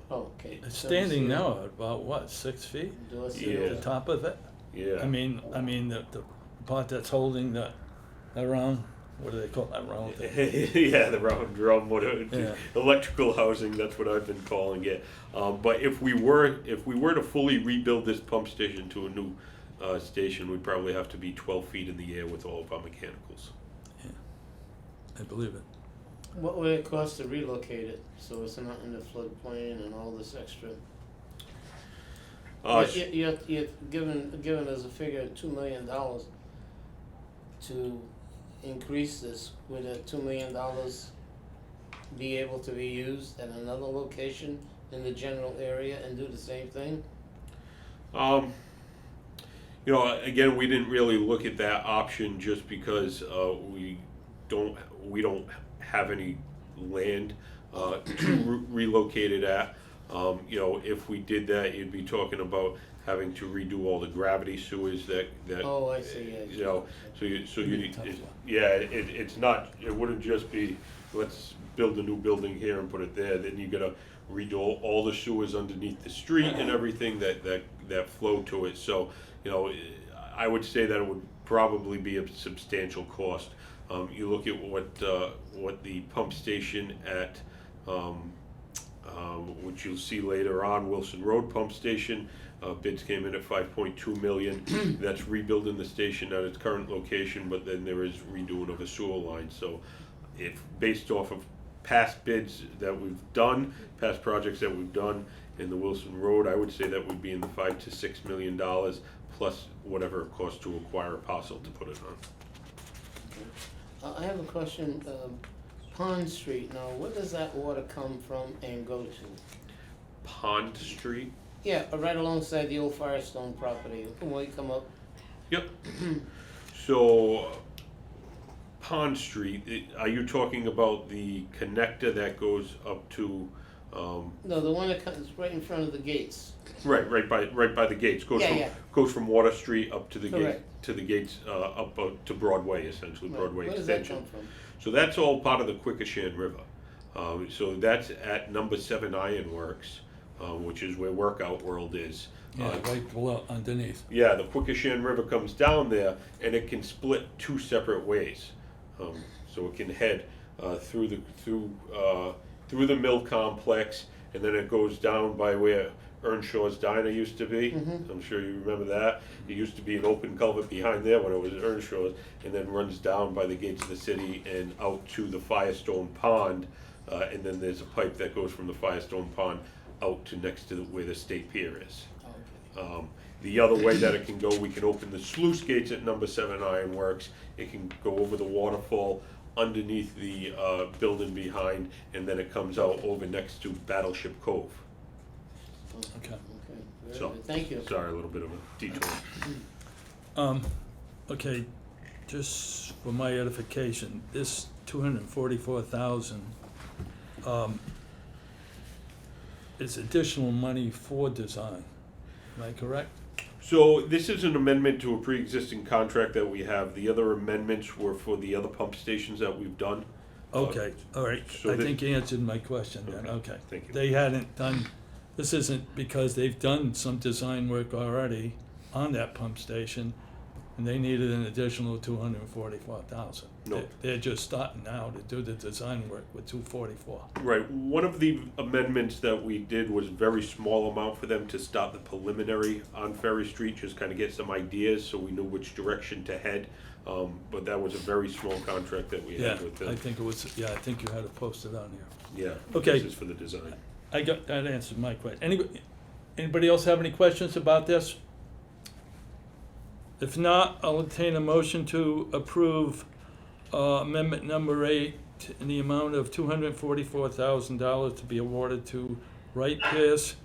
Okay. It's so standing let's see. now at about, what, 6 feet? Let's see. Yeah. The top of it? Yeah. I mean, the part that's holding that around, what do they call that round thing? Yeah, the round drum, whatever, Yeah. electrical housing, that's what I've been calling it. But if we were to fully rebuild this pump station to a new station, we'd probably have to be 12 feet in the air with all of our mechanicals. I believe it. What would it cost to relocate it, so it's not in the floodplain and all this extra? You're giving us a figure of $2 million to increase this. Would that $2 million be able to be used at another location in the general area and do the same thing? You know, again, we didn't really look at that option just because we don't have any land to relocate it at. You know, if we did that, you'd be talking about having to redo all the gravity sewers that Oh, I see, yeah. you know, so you need, Tough one. it's not, it wouldn't just be, let's build a new building here and put it there, then you gotta redo all the sewers underneath the street and everything that flow to it, so, you know, I would say that it would probably be a substantial cost. You look at what the pump station at, which you'll see later on, Wilson Road Pump Station, bids came in at 5.2 million. That's rebuilding the station at its current location, but then there is redoing of a sewer line. So if based off of past bids that we've done, past projects that we've done in the Wilson Road, I would say that would be in the $5 to $6 million plus whatever it costs to acquire a parcel to put it on. I have a question, Pond Street, now where does that water come from and go to? Pond Street. Yeah, right alongside the old Firestone property, when you come up. Yep. So, Pond Street, are you talking about the connector that goes up to, No, the one that comes right in front of the gates. right by the gates, Yeah. goes from Water Street up to the gate, Correct. to the gates, up to Broadway, essentially, Right. Broadway Where does that extension. come from? So that's all part of the Quikasham River. So that's at number 7 Ironworks, which is where Workout World is. Yeah, right below, underneath. Yeah, the Quikasham River comes down there, and it can split 2 separate ways. So it can head through the mill complex, and then it goes down by where Earnshaw's Diner used to be. Mhm. I'm sure you remember that. It used to be an open culvert behind there when it was Earnshaw's, and then runs down by the gates of the city and out to the Firestone Pond, and then there's a pipe that goes from the Firestone Pond out to next to where the state pier is. Okay. The other way that it can go, we can open the sluice gates at number 7 Ironworks. It can go over the waterfall underneath the building behind, and then it comes out over next to Battleship Cove. Okay. Okay, very So, good, thank you. Sorry, a little bit of a detour. Okay, just for my edification, this 244,000, is additional money for design, am I correct? So this is an amendment to a pre-existing contract that we have. The other amendments were for the other pump stations that we've done. Okay, all right, so I the- think you answered my question then, Okay, okay. thank you. They hadn't done, this isn't because they've done some design work already on that pump station, and they needed an additional 244,000. No. They're just starting now to do the design work with 244. Right, one of the amendments that we did was a very small amount for them to start the preliminary on Ferry Street, just kind of get some ideas so we knew which direction to head. But that was a very small contract that we Yeah, had with them. I think it was, yeah, I think you had it posted on here. Yeah, Okay. this is for the design. I got, that answered my question. Anybody else have any questions about this? If not, I'll entertain a motion to approve amendment number 8 in the amount of $244,000 to be awarded to Wright Pierce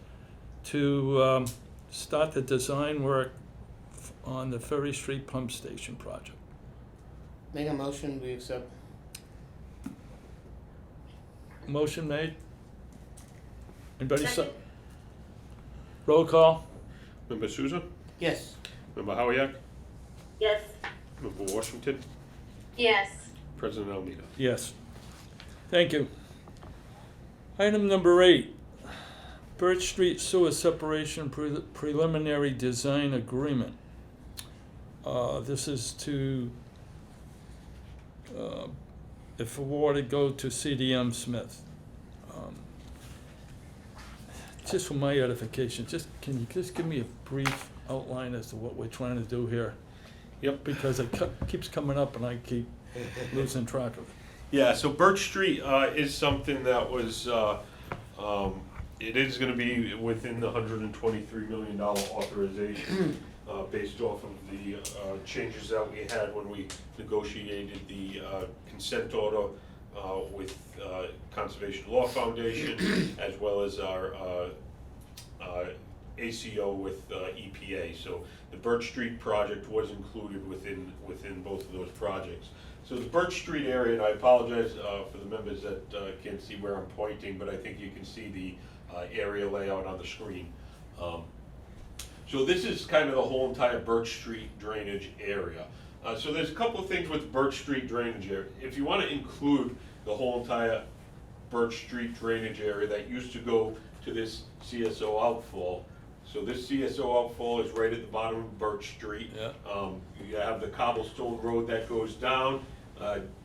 to start the design work on the Ferry Street Pump Station project. Make a motion, we accept. Motion made? Anybody Second. Roll call? Member Souza, Yes. Member Howiak, Yes. Member Washington, Yes. President Almeida. Yes. Thank you. Item number 8, Birch Street Sewer Separation Preliminary Design Agreement. This is to if awarded, go to CDM Smith. Just for my edification, can you just give me a brief outline as to what we're trying to do here? Yep. Because it keeps coming up and I keep losing track of it. Yeah, so Birch Street is something that was, it is gonna be within the $123 million authorization, based off of the changes that we had when we negotiated the consent order with Conservation Law Foundation, as well as our ACO with EPA. So the Birch Street project was included within both of those projects. So the Birch Street area, and I apologize for the members that can't see where I'm pointing, but I think you can see the area layout on the screen. So this is kind of the whole entire Birch Street drainage area. So there's a couple of things with Birch Street drainage area. If you want to include the whole entire Birch Street drainage area that used to go to this CSO outfall. So this CSO outfall is right at the bottom of Birch Street. Yeah. You have the cobblestone road that goes down,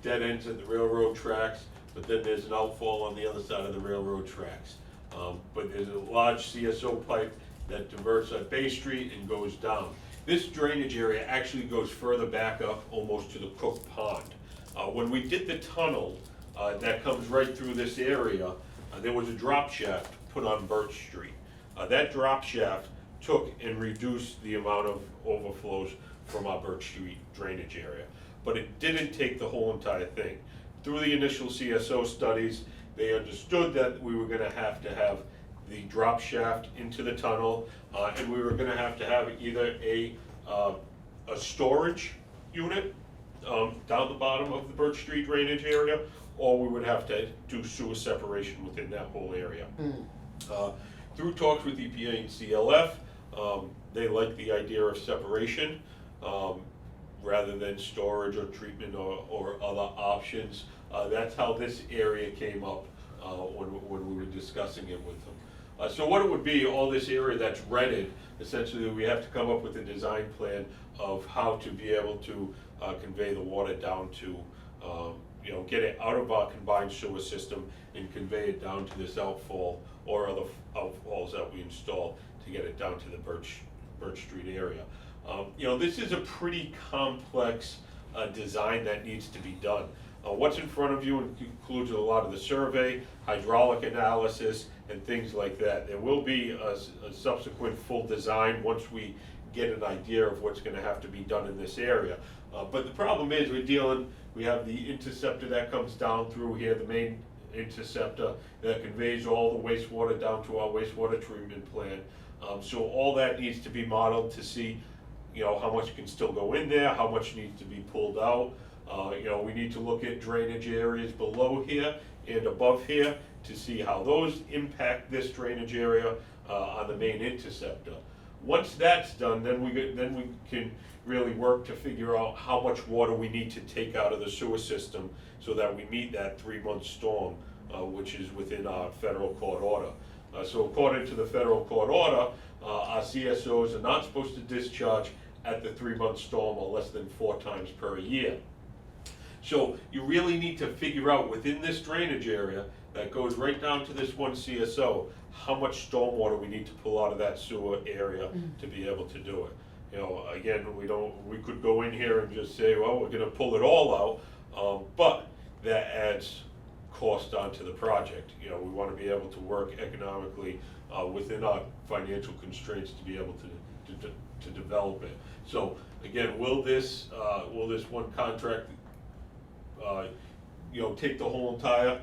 dead ends at the railroad tracks, but then there's an outfall on the other side of the railroad tracks. But there's a large CSO pipe that diverts at Bay Street and goes down. This drainage area actually goes further back up almost to the Cook Pond. When we did the tunnel that comes right through this area, there was a drop shaft put on Birch Street. That drop shaft took and reduced the amount of overflows from our Birch Street drainage area. But it didn't take the whole entire thing. Through the initial CSO studies, they understood that we were gonna have to have the drop shaft into the tunnel, and we were gonna have to have either a storage unit down the bottom of the Birch Street drainage area, or we would have to do sewer separation within that whole area. Through talks with EPA and CLF, they like the idea of separation rather than storage or treatment or other options. That's how this area came up when we were discussing it with them. So what it would be, all this area that's redded, essentially we have to come up with a design plan of how to be able to convey the water down to, get it out of our combined sewer system and convey it down to this outfall or other outfalls that we install to get it down to the Birch Street area. This is a pretty complex design that needs to be done. What's in front of you includes a lot of the survey, hydraulic analysis, and things like that. There will be a subsequent full design once we get an idea of what's going to have to be done in this area. But the problem is we have the interceptor that comes down through here, the main interceptor that conveys all the wastewater down to our wastewater treatment plant. So all that needs to be modeled to see, how much can still go in there, how much needs to be pulled out. We need to look at drainage areas below here and above here to see how those impact this drainage area on the main interceptor. Once that's done, then we can really work to figure out how much water we need to take out of the sewer system so that we meet that 3-month storm, which is within our federal court order. So according to the federal court order, our CSOs are not supposed to discharge at the 3-month storm or less than 4 times per year. So you really need to figure out within this drainage area that goes right down to this one CSO, how much stormwater we need to pull out of that sewer area to be able to do it. Again, we could go in here and just say, well, we're gonna pull it all out, but that adds cost onto the project. We wanna be able to work economically within our financial constraints to be able to develop it. So again, will this one contract take the whole entire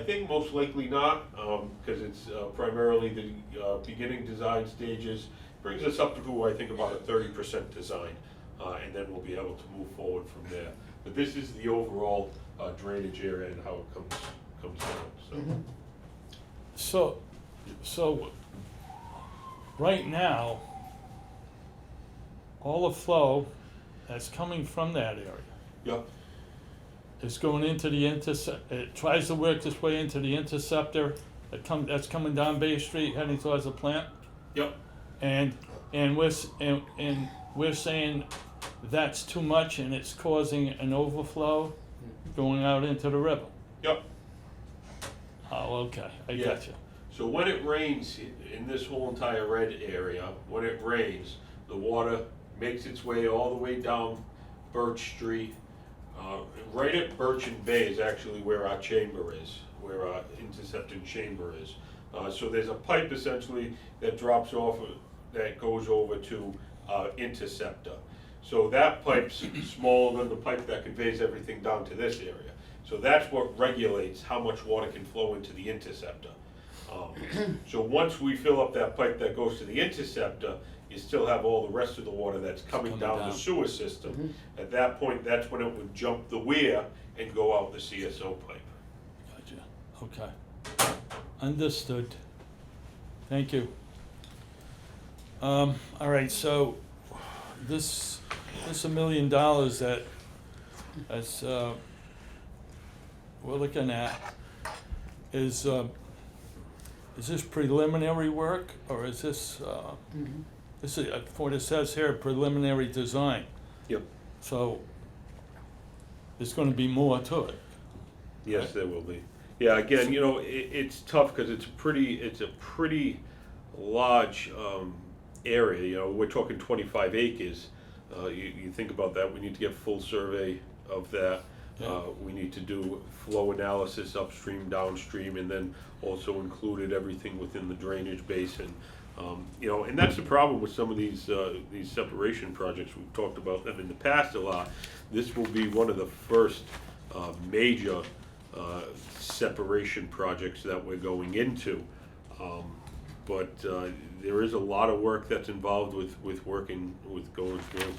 thing? Most likely not, because it's primarily the beginning design stages. Brings us up to, I think, about a 30% design, and then we'll be able to move forward from there. But this is the overall drainage area and how it comes down. So right now, all the flow that's coming from that area Yep. is going into the it tries to work its way into the interceptor that's coming down Bay Street heading towards the plant. Yep. And we're saying that's too much and it's causing an overflow going out into the river. Yep. Oh, okay, I Yeah. got you. So when it rains in this whole entire red area, when it rains, the water makes its way all the way down Birch Street. Right at Birch and Bay is actually where our chamber is, where our interceptor chamber is. So there's a pipe essentially that drops off, that goes over to interceptor. So that pipe's smaller than the pipe that conveys everything down to this area. So that's what regulates how much water can flow into the interceptor. So once we fill up that pipe that goes to the interceptor, you still have all the rest of the water that's coming down the sewer system. At that point, that's when it would jump the weir and go out the CSO pipe. Gotcha, okay. Understood. Thank you. All right, so this $1 million that's we're looking at is this preliminary work, or is this, this is, for what it says here, preliminary design? Yep. So there's gonna be more to it. Yes, there will be. Yeah, again, you know, it's tough because it's a pretty large area. You know, we're talking 25 acres. You think about that, we need to get full survey of that. Yeah. We need to do flow analysis upstream, downstream, and then also included everything within the drainage basin. You know, and that's the problem with some of these separation projects. We've talked about them in the past a lot. This will be one of the first major separation projects that we're going into. But there is a lot of work that's involved with working, with going through.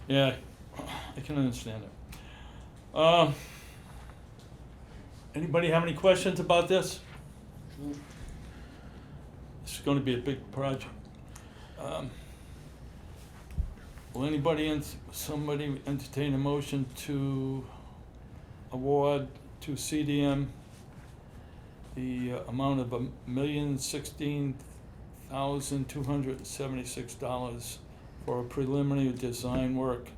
Yeah, I can understand it. Anybody have any questions about this? It's gonna be a big project. Will somebody entertain a motion to award to CDM the amount of $1,016,276 for a preliminary design work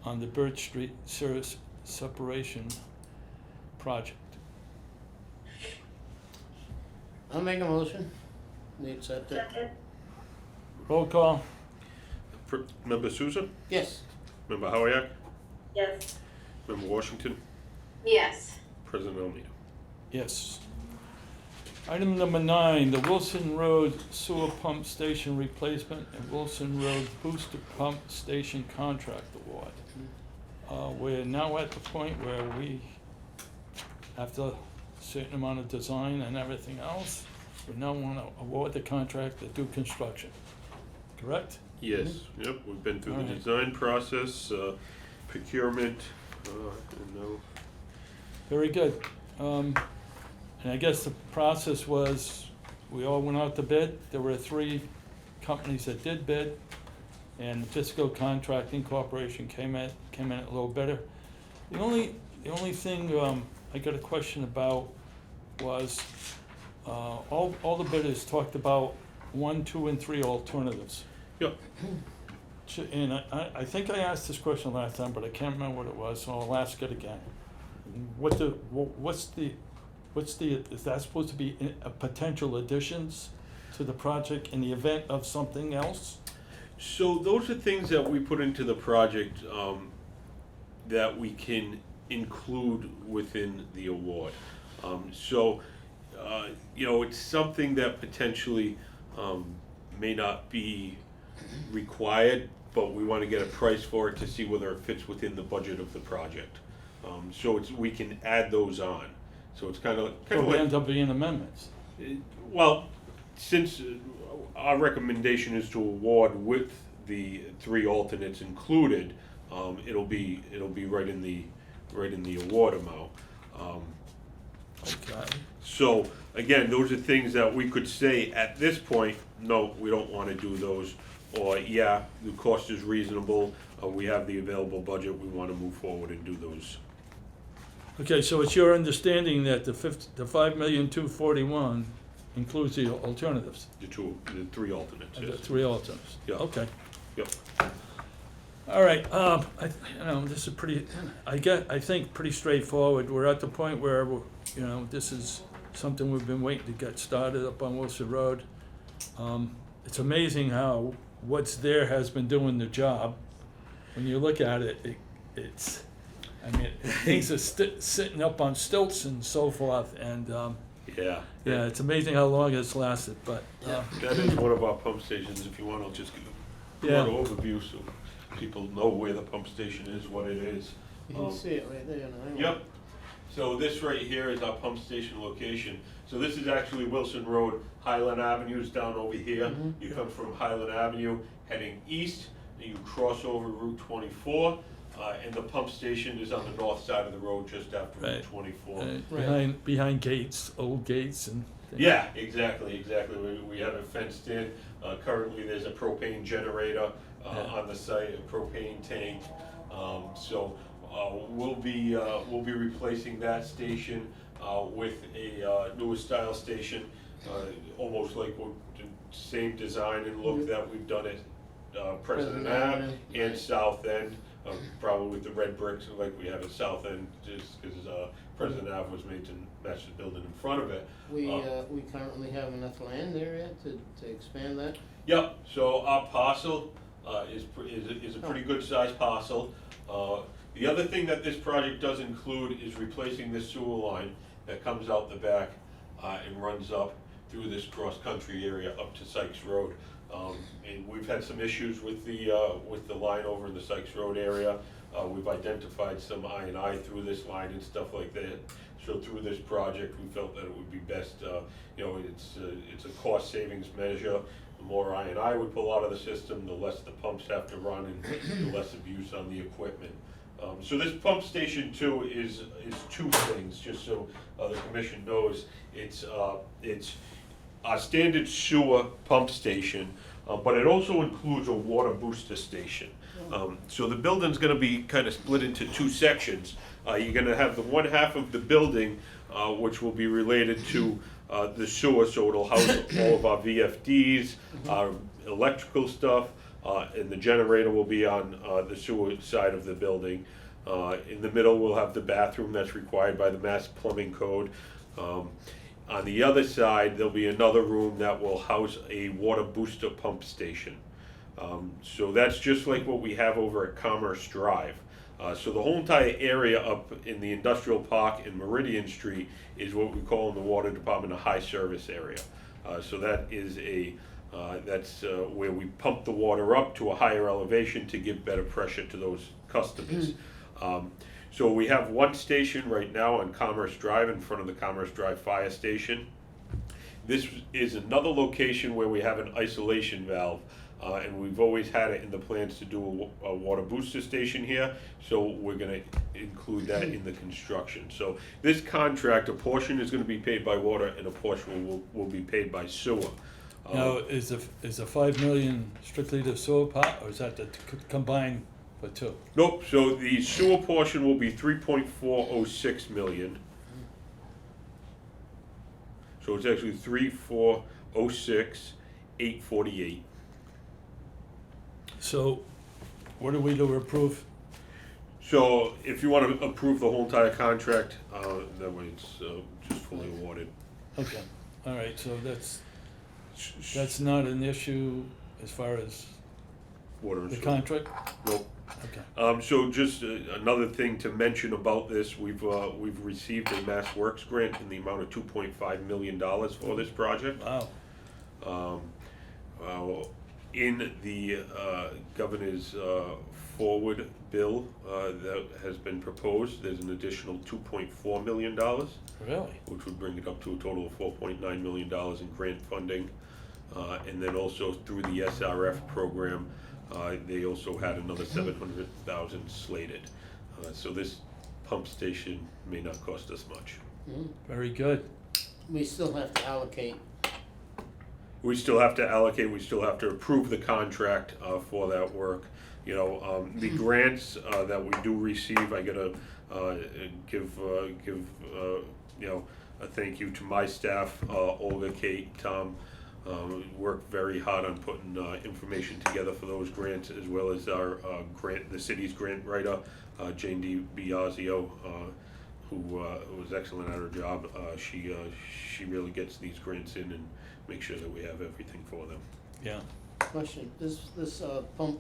on the Birch Street Service Separation Project? I'll make a motion. We accept it. Second. Roll call? Member Souza? Yes. Member Howiak? Yes. Member Washington? Yes. President Almeida? Yes. Item number 9, the Wilson Road Sewer Pump Station Replacement and Wilson Road Booster Pump Station Contract Award. We're now at the point where we, after a certain amount of design and everything else, we now want to award the contract to do construction. Correct? Yes, yep, we've been through the Alright. design process, procurement, and now. Very good. And I guess the process was, we all went out to bid. There were 3 companies that did bid, and Fiscal Contracting Corporation came in a little better. The only thing I got a question about was, all the bidders talked about 1, 2, and 3 alternatives. Yep. And I think I asked this question last time, but I can't remember what it was, so I'll ask it again. Is that supposed to be potential additions to the project in the event of something else? So those are things that we put into the project that we can include within the award. You know, it's something that potentially may not be required, but we want to get a price for it to see whether it fits within the budget of the project. We can add those on. So it's kind of So it like, ends up being amendments. well, since our recommendation is to award with the 3 alternates included, it'll be right in the award amount. Okay. So again, those are things that we could say at this point, no, we don't want to do those, or yeah, the cost is reasonable, we have the available budget, we want to move forward and do those. Okay, so it's your understanding that the $5,241,000 includes the alternatives, The 3 alternates, the yes. 3 alternatives? Yeah. Okay. Yep. All right, this is pretty, I think pretty straightforward. We're at the point where, this is something we've been waiting to get started up on Wilson Road. It's amazing how what's there has been doing the job. When you look at it, things are sitting up on stilts and so forth, and, Yeah. yeah, it's amazing how long it's lasted, but, That is one of our pump stations. If you want, I'll just give a Yeah. little overview so people know where the pump station is, what it is. You can see it right there. Yep. So this right here is our pump station location. So this is actually Wilson Road. Highland Avenue is down over here. You come from Highland Avenue heading east, and you cross over Route 24, and the pump station is on the north side of the road just after Route Right. 24. behind gates, old gates and things. Yeah, exactly. We have it fenced in. Currently, there's a propane generator on the site, a propane tank. So we'll be replacing that station with a newer style station, almost like the same design and look that we've done at President Ave and South End. Probably with the red bricks like we have at South End, just because President Ave was made to match the building in front of it. We currently have enough land there yet to expand that? Yep, so our parcel is a pretty good sized parcel. The other thing that this project does include is replacing this sewer line that comes out the back and runs up through this cross-country area up to Sykes Road. And we've had some issues with the line over in the Sykes Road area. We've identified some I&I through this line and stuff like that. So through this project, we felt that it would be best, it's a cost savings measure. The more I&I we pull out of the system, the less the pumps have to run and the less abuse on the equipment. So this pump station too is two things, just so the commission knows. It's a standard sewer pump station, but it also includes a water booster station. So the building's gonna be kind of split into two sections. You're gonna have the one half of the building, which will be related to the sewer, so it'll house all of our VFDs, our electrical stuff, and the generator will be on the sewer side of the building. In the middle, we'll have the bathroom that's required by the Mass Plumbing Code. On the other side, there'll be another room that will house a water booster pump station. So that's just like what we have over at Commerce Drive. So the whole entire area up in the industrial park in Meridian Street is what we call in the water department a high service area. So that is that's where we pump the water up to a higher elevation to give better pressure to those customers. So we have one station right now on Commerce Drive in front of the Commerce Drive Fire Station. This is another location where we have an isolation valve, and we've always had it in the plans to do a water booster station here, so we're gonna include that in the construction. So this contract, a portion is gonna be paid by water and a portion will be paid by sewer. Now, is the 5 million strictly the sewer part, or is that the combined for two? Nope, so the sewer portion will be 3.406 million. So it's actually 3.406, 848. So, what are we to approve? So if you want to approve the whole entire contract, that way it's just fully awarded. Okay, all right, so that's not an issue as far as Water and the sewer. contract? Nope. Okay. So just another thing to mention about this, we've received a Mass Works grant in the amount of $2.5 million for this project. Wow. In the governor's forward bill that has been proposed, there's an additional $2.4 million, Really? which would bring it up to a total of $4.9 million in grant funding. And then also through the SRF program, they also had another $700,000 slated. So this pump station may not cost us much. Very good. We still have to allocate. We still have to allocate, we still have to approve the contract for that work. You know, the grants that we do receive, I gotta give you know, a thank you to my staff, Olga, Kate, Tom, We worked very hard on putting information together for those grants, as well as our the city's grant writer, Jane DiBiasio, who was excellent at her job. She really gets these grants in and makes sure that we have everything for them. Yeah. Question, this pump,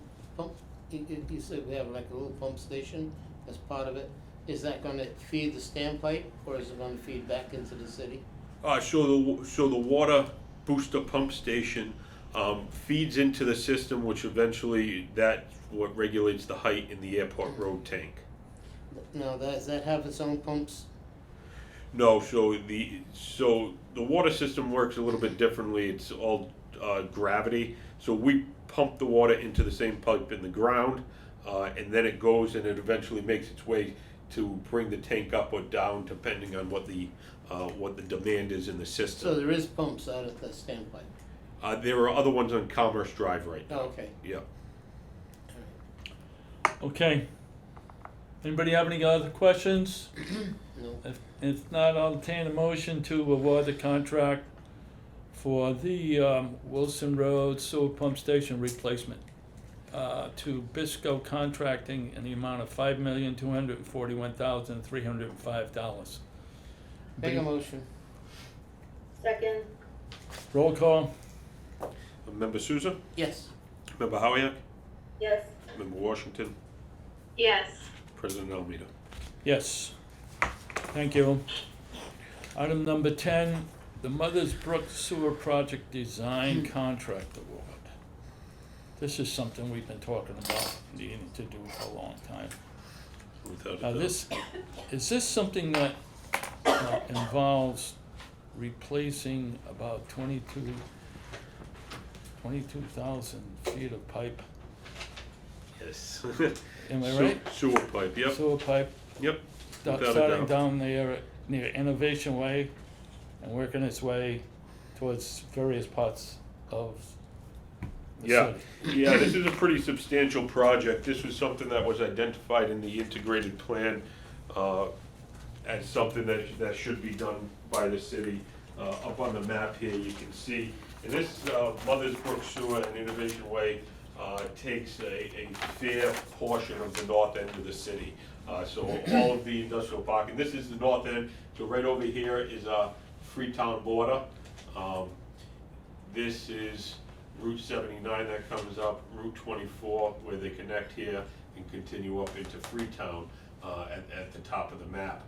you said we have like a little pump station as part of it. Is that gonna feed the standpipe, or is it gonna feed back into the city? So the water booster pump station feeds into the system, which eventually that's what regulates the height in the airport road tank. Now, does that have its own pumps? No, so the water system works a little bit differently. It's all gravity. So we pump the water into the same pipe in the ground, and then it goes and it eventually makes its way to bring the tank up or down, depending on what the demand is in the So system. there is pumps out at the standpipe? There are other ones on Commerce Drive right now. Oh, okay. Yeah. Okay. Anybody have any other questions? No. If not, I'll entertain a motion to award the contract for the Wilson Road sewer pump station replacement to Bisco Contracting in the amount of $5,241,305. Make a motion. Second, Roll call. Member Souza, Yes. Member Howiak, yes. Member Washington, Yes. President Almeida. Yes. Thank you. Item number 10, the Mothers Brook Sewer Project Design Contract Award. This is something we've been talking about needing to do for a long time. Without a Now, doubt. is this something that involves replacing about 22,000 feet of pipe? Yes. Am I right? Sewer pipe, yep, Sewer pipe, yep. Without a starting doubt. down there near Innovation Way and working its way towards various parts of the Yeah, city. yeah, this is a pretty substantial project. This was something that was identified in the integrated plan as something that should be done by the city. Up on the map here, you can see, and this Mothers Brook Sewer and Innovation Way takes a fair portion of the north end of the city. So all of the industrial park, and this is the north end, so right over here is Freetown border. This is Route 79 that comes up, Route 24, where they connect here and continue up into Freetown at the top of the map.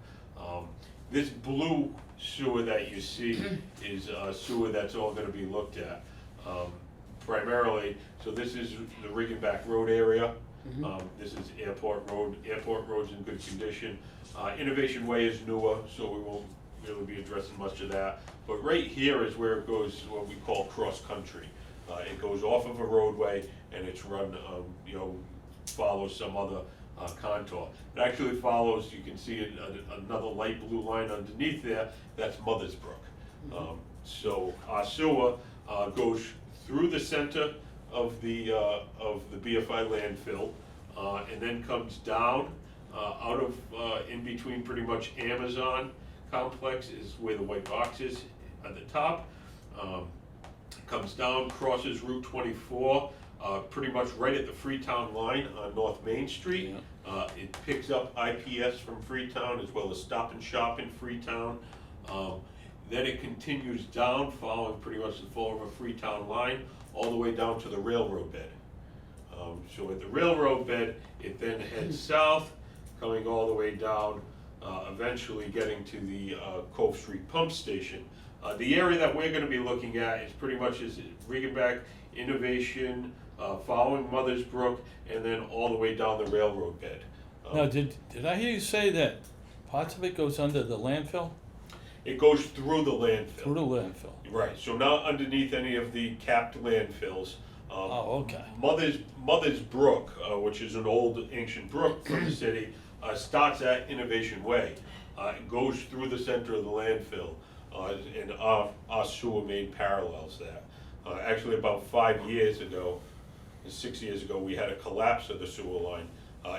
This blue sewer that you see is a sewer that's all gonna be looked at. Primarily, so this is the Riggenback Road area. This is Airport Road. Airport Road's in good condition. Innovation Way is newer, so we won't really be addressing much of that. But right here is where it goes, what we call cross-country. It goes off of a roadway and it's run, follows some other contour. It actually follows, you can see another light blue line underneath there, that's Mothers Brook. So our sewer goes through the center of the BFI landfill, and then comes down out of in between pretty much Amazon complex is where the white box is at the top. Comes down, crosses Route 24, pretty much right at the Freetown line on North Main Street. It picks up IPS from Freetown as well as Stop and Shop in Freetown. Then it continues down, following pretty much the Fall River Freetown line, all the way down to the railroad bed. So at the railroad bed, it then heads south, coming all the way down, eventually getting to the Cove Street Pump Station. The area that we're gonna be looking at is pretty much is Riggenback, Innovation, following Mothers Brook, and then all the way down the railroad bed. Now, did I hear you say that parts of it goes under the landfill? It goes through the landfill. Through the landfill? Right, so not underneath any of the capped landfills. Oh, okay. Mothers Brook, which is an old ancient brook from the city, starts at Innovation Way. It goes through the center of the landfill, and our sewer main parallels that. Actually, about 5 years ago, 6 years ago, we had a collapse of the sewer line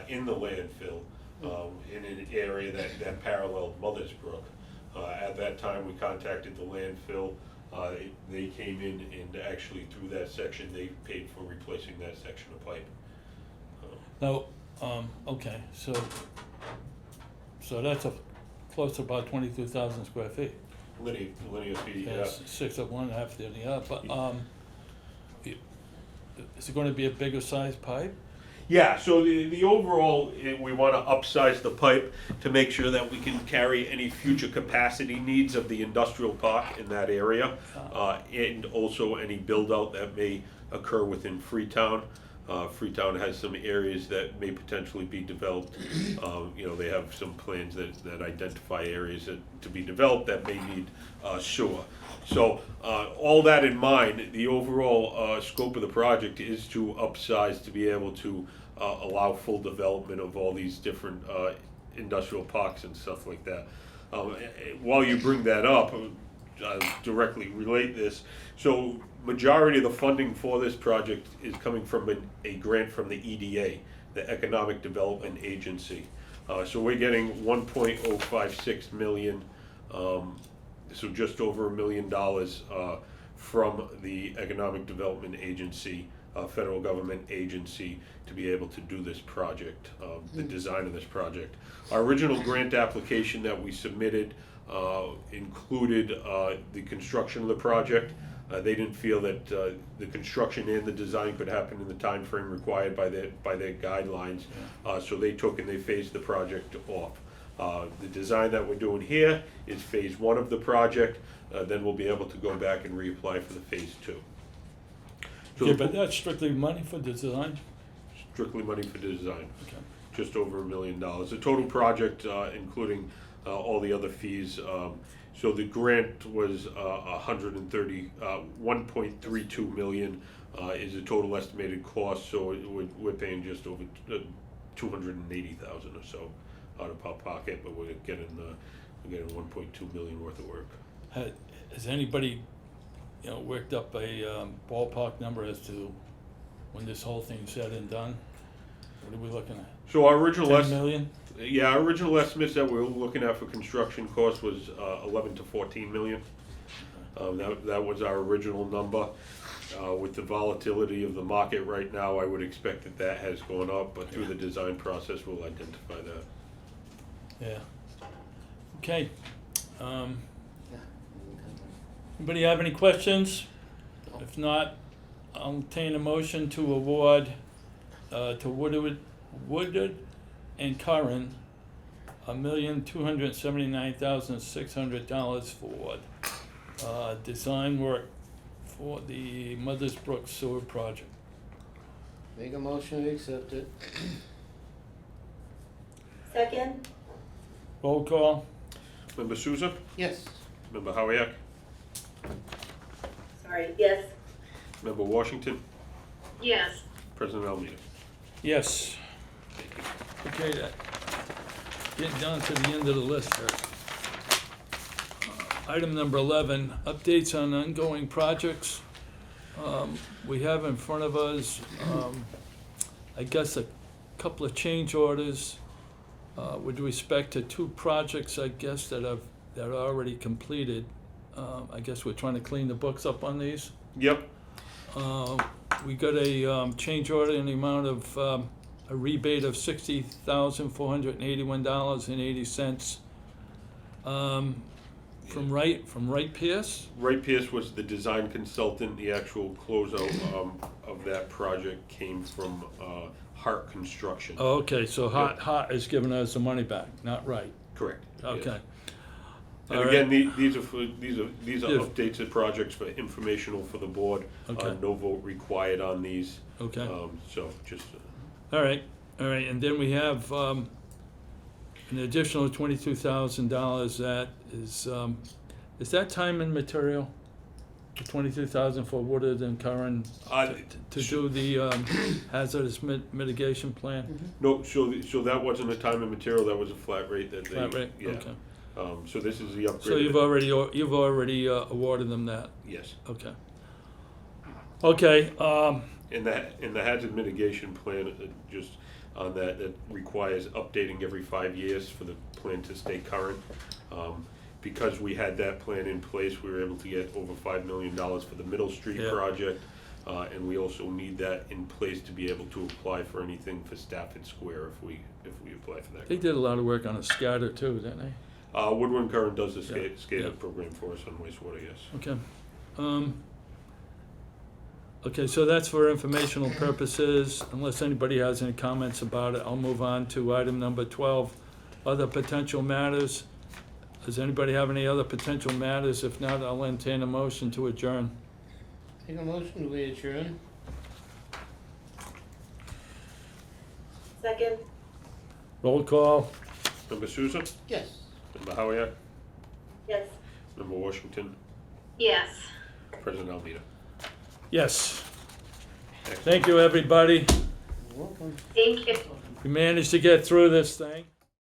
in the landfill in an area that paralleled Mothers Brook. At that time, we contacted the landfill. They came in and actually through that section, they paid for replacing that section of pipe. Now, okay, so that's close to about 22,000 square feet. Linear feet, Yeah, yeah. it's 6 of one, half the other, but, is it gonna be a bigger size pipe? Yeah, so the overall, we want to upsize the pipe to make sure that we can carry any future capacity needs of the industrial park in that area, and also any build-out that may occur within Freetown. Freetown has some areas that may potentially be developed. You know, they have some plans that identify areas to be developed that may need sewer. So, all that in mind, the overall scope of the project is to upsize to be able to allow full development of all these different industrial parks and stuff like that. While you bring that up, I'll directly relate this. So, majority of the funding for this project is coming from a grant from the EDA, the Economic Development Agency. So we're getting 1.056 million, so just over $1 million from the Economic Development Agency, federal government agency, to be able to do this project, the design of this project. Our original grant application that we submitted included the construction of the project. They didn't feel that the construction and the design could happen in the time frame required by their guidelines, so they took and they phased the project off. The design that we're doing here is phase 1 of the project, then we'll be able to go back and reapply for the phase 2. So Yeah, but that's strictly money for the design? strictly money for design, Okay. just over $1 million. The total project, including all the other fees, so the grant was 1.32 million is the total estimated cost. So we're paying just over 280,000 or so out of our pocket, but we're getting 1.2 million worth of work. Has anybody, worked up a ballpark number as to when this whole thing's said and done? What are we looking at? So our original 10 million? Yeah, our original estimates that we were looking at for construction costs was 11 to 14 million. That was our original number. With the volatility of the market right now, I would expect that has gone up, but through the design process, we'll identify that. Yeah. Okay. Anybody have any questions? If not, I'll entertain a motion to award to Woodard and Curran $1,279,600 for design work for the Mothers Brook Sewer Project. Make a motion to accept it. Second? Roll call. Member Souza, Yes. Member Howiak, Sorry, yes. Member Washington, Yes. President Almeida. Yes. Okay, getting down to the end of the list here. Item number 11, updates on ongoing projects. We have in front of us, I guess, a couple of change orders with respect to 2 projects, I guess, that are already completed. I guess we're trying to clean the books up on these. Yep. We got a change order in the amount of a rebate of $60,481.80 from Wright Pierce. Wright Pierce was the design consultant. The actual closeout of that project came from Hart Construction. Oh, okay, so Hart is giving us the money back, not Wright. Correct. Okay. Yes. And All again, right. these are Yes. updates and projects for informational for the board. Okay. No vote required on these. Okay. So just. All right, and then we have an additional $22,000 that is that time and material? The $22,000 for Woodard and Curran to do the hazardous mitigation plan? No, so that wasn't a time and material. That was a flat rate that they. Flat rate, Yeah. okay. So this is the upgrade. So you've already awarded them that? Yes. Okay. Okay, In the hazard mitigation plan, just on that requires updating every 5 years for the plan to stay current. because we had that plan in place, we were able to get over $5 million for the Middle Street Yeah. project. And we also need that in place to be able to apply for anything for Stafford Square if we apply for that. They did a lot of work on a scatter too, didn't they? Woodward Current does the Yeah, SCADA yeah. program for us on wastewater, yes. Okay. Okay, so that's for informational purposes. Unless anybody has any comments about it, I'll move on to item number 12, other potential matters. Does anybody have any other potential matters? If not, I'll entertain a motion to adjourn. Take a motion to adjourn. Second, Roll call. Member Souza, Yes. Member Howiett, yes. Member Washington, Yes. President Almeida. Yes. Thank you, everybody. You're welcome. Thank you. We managed to get through this thing.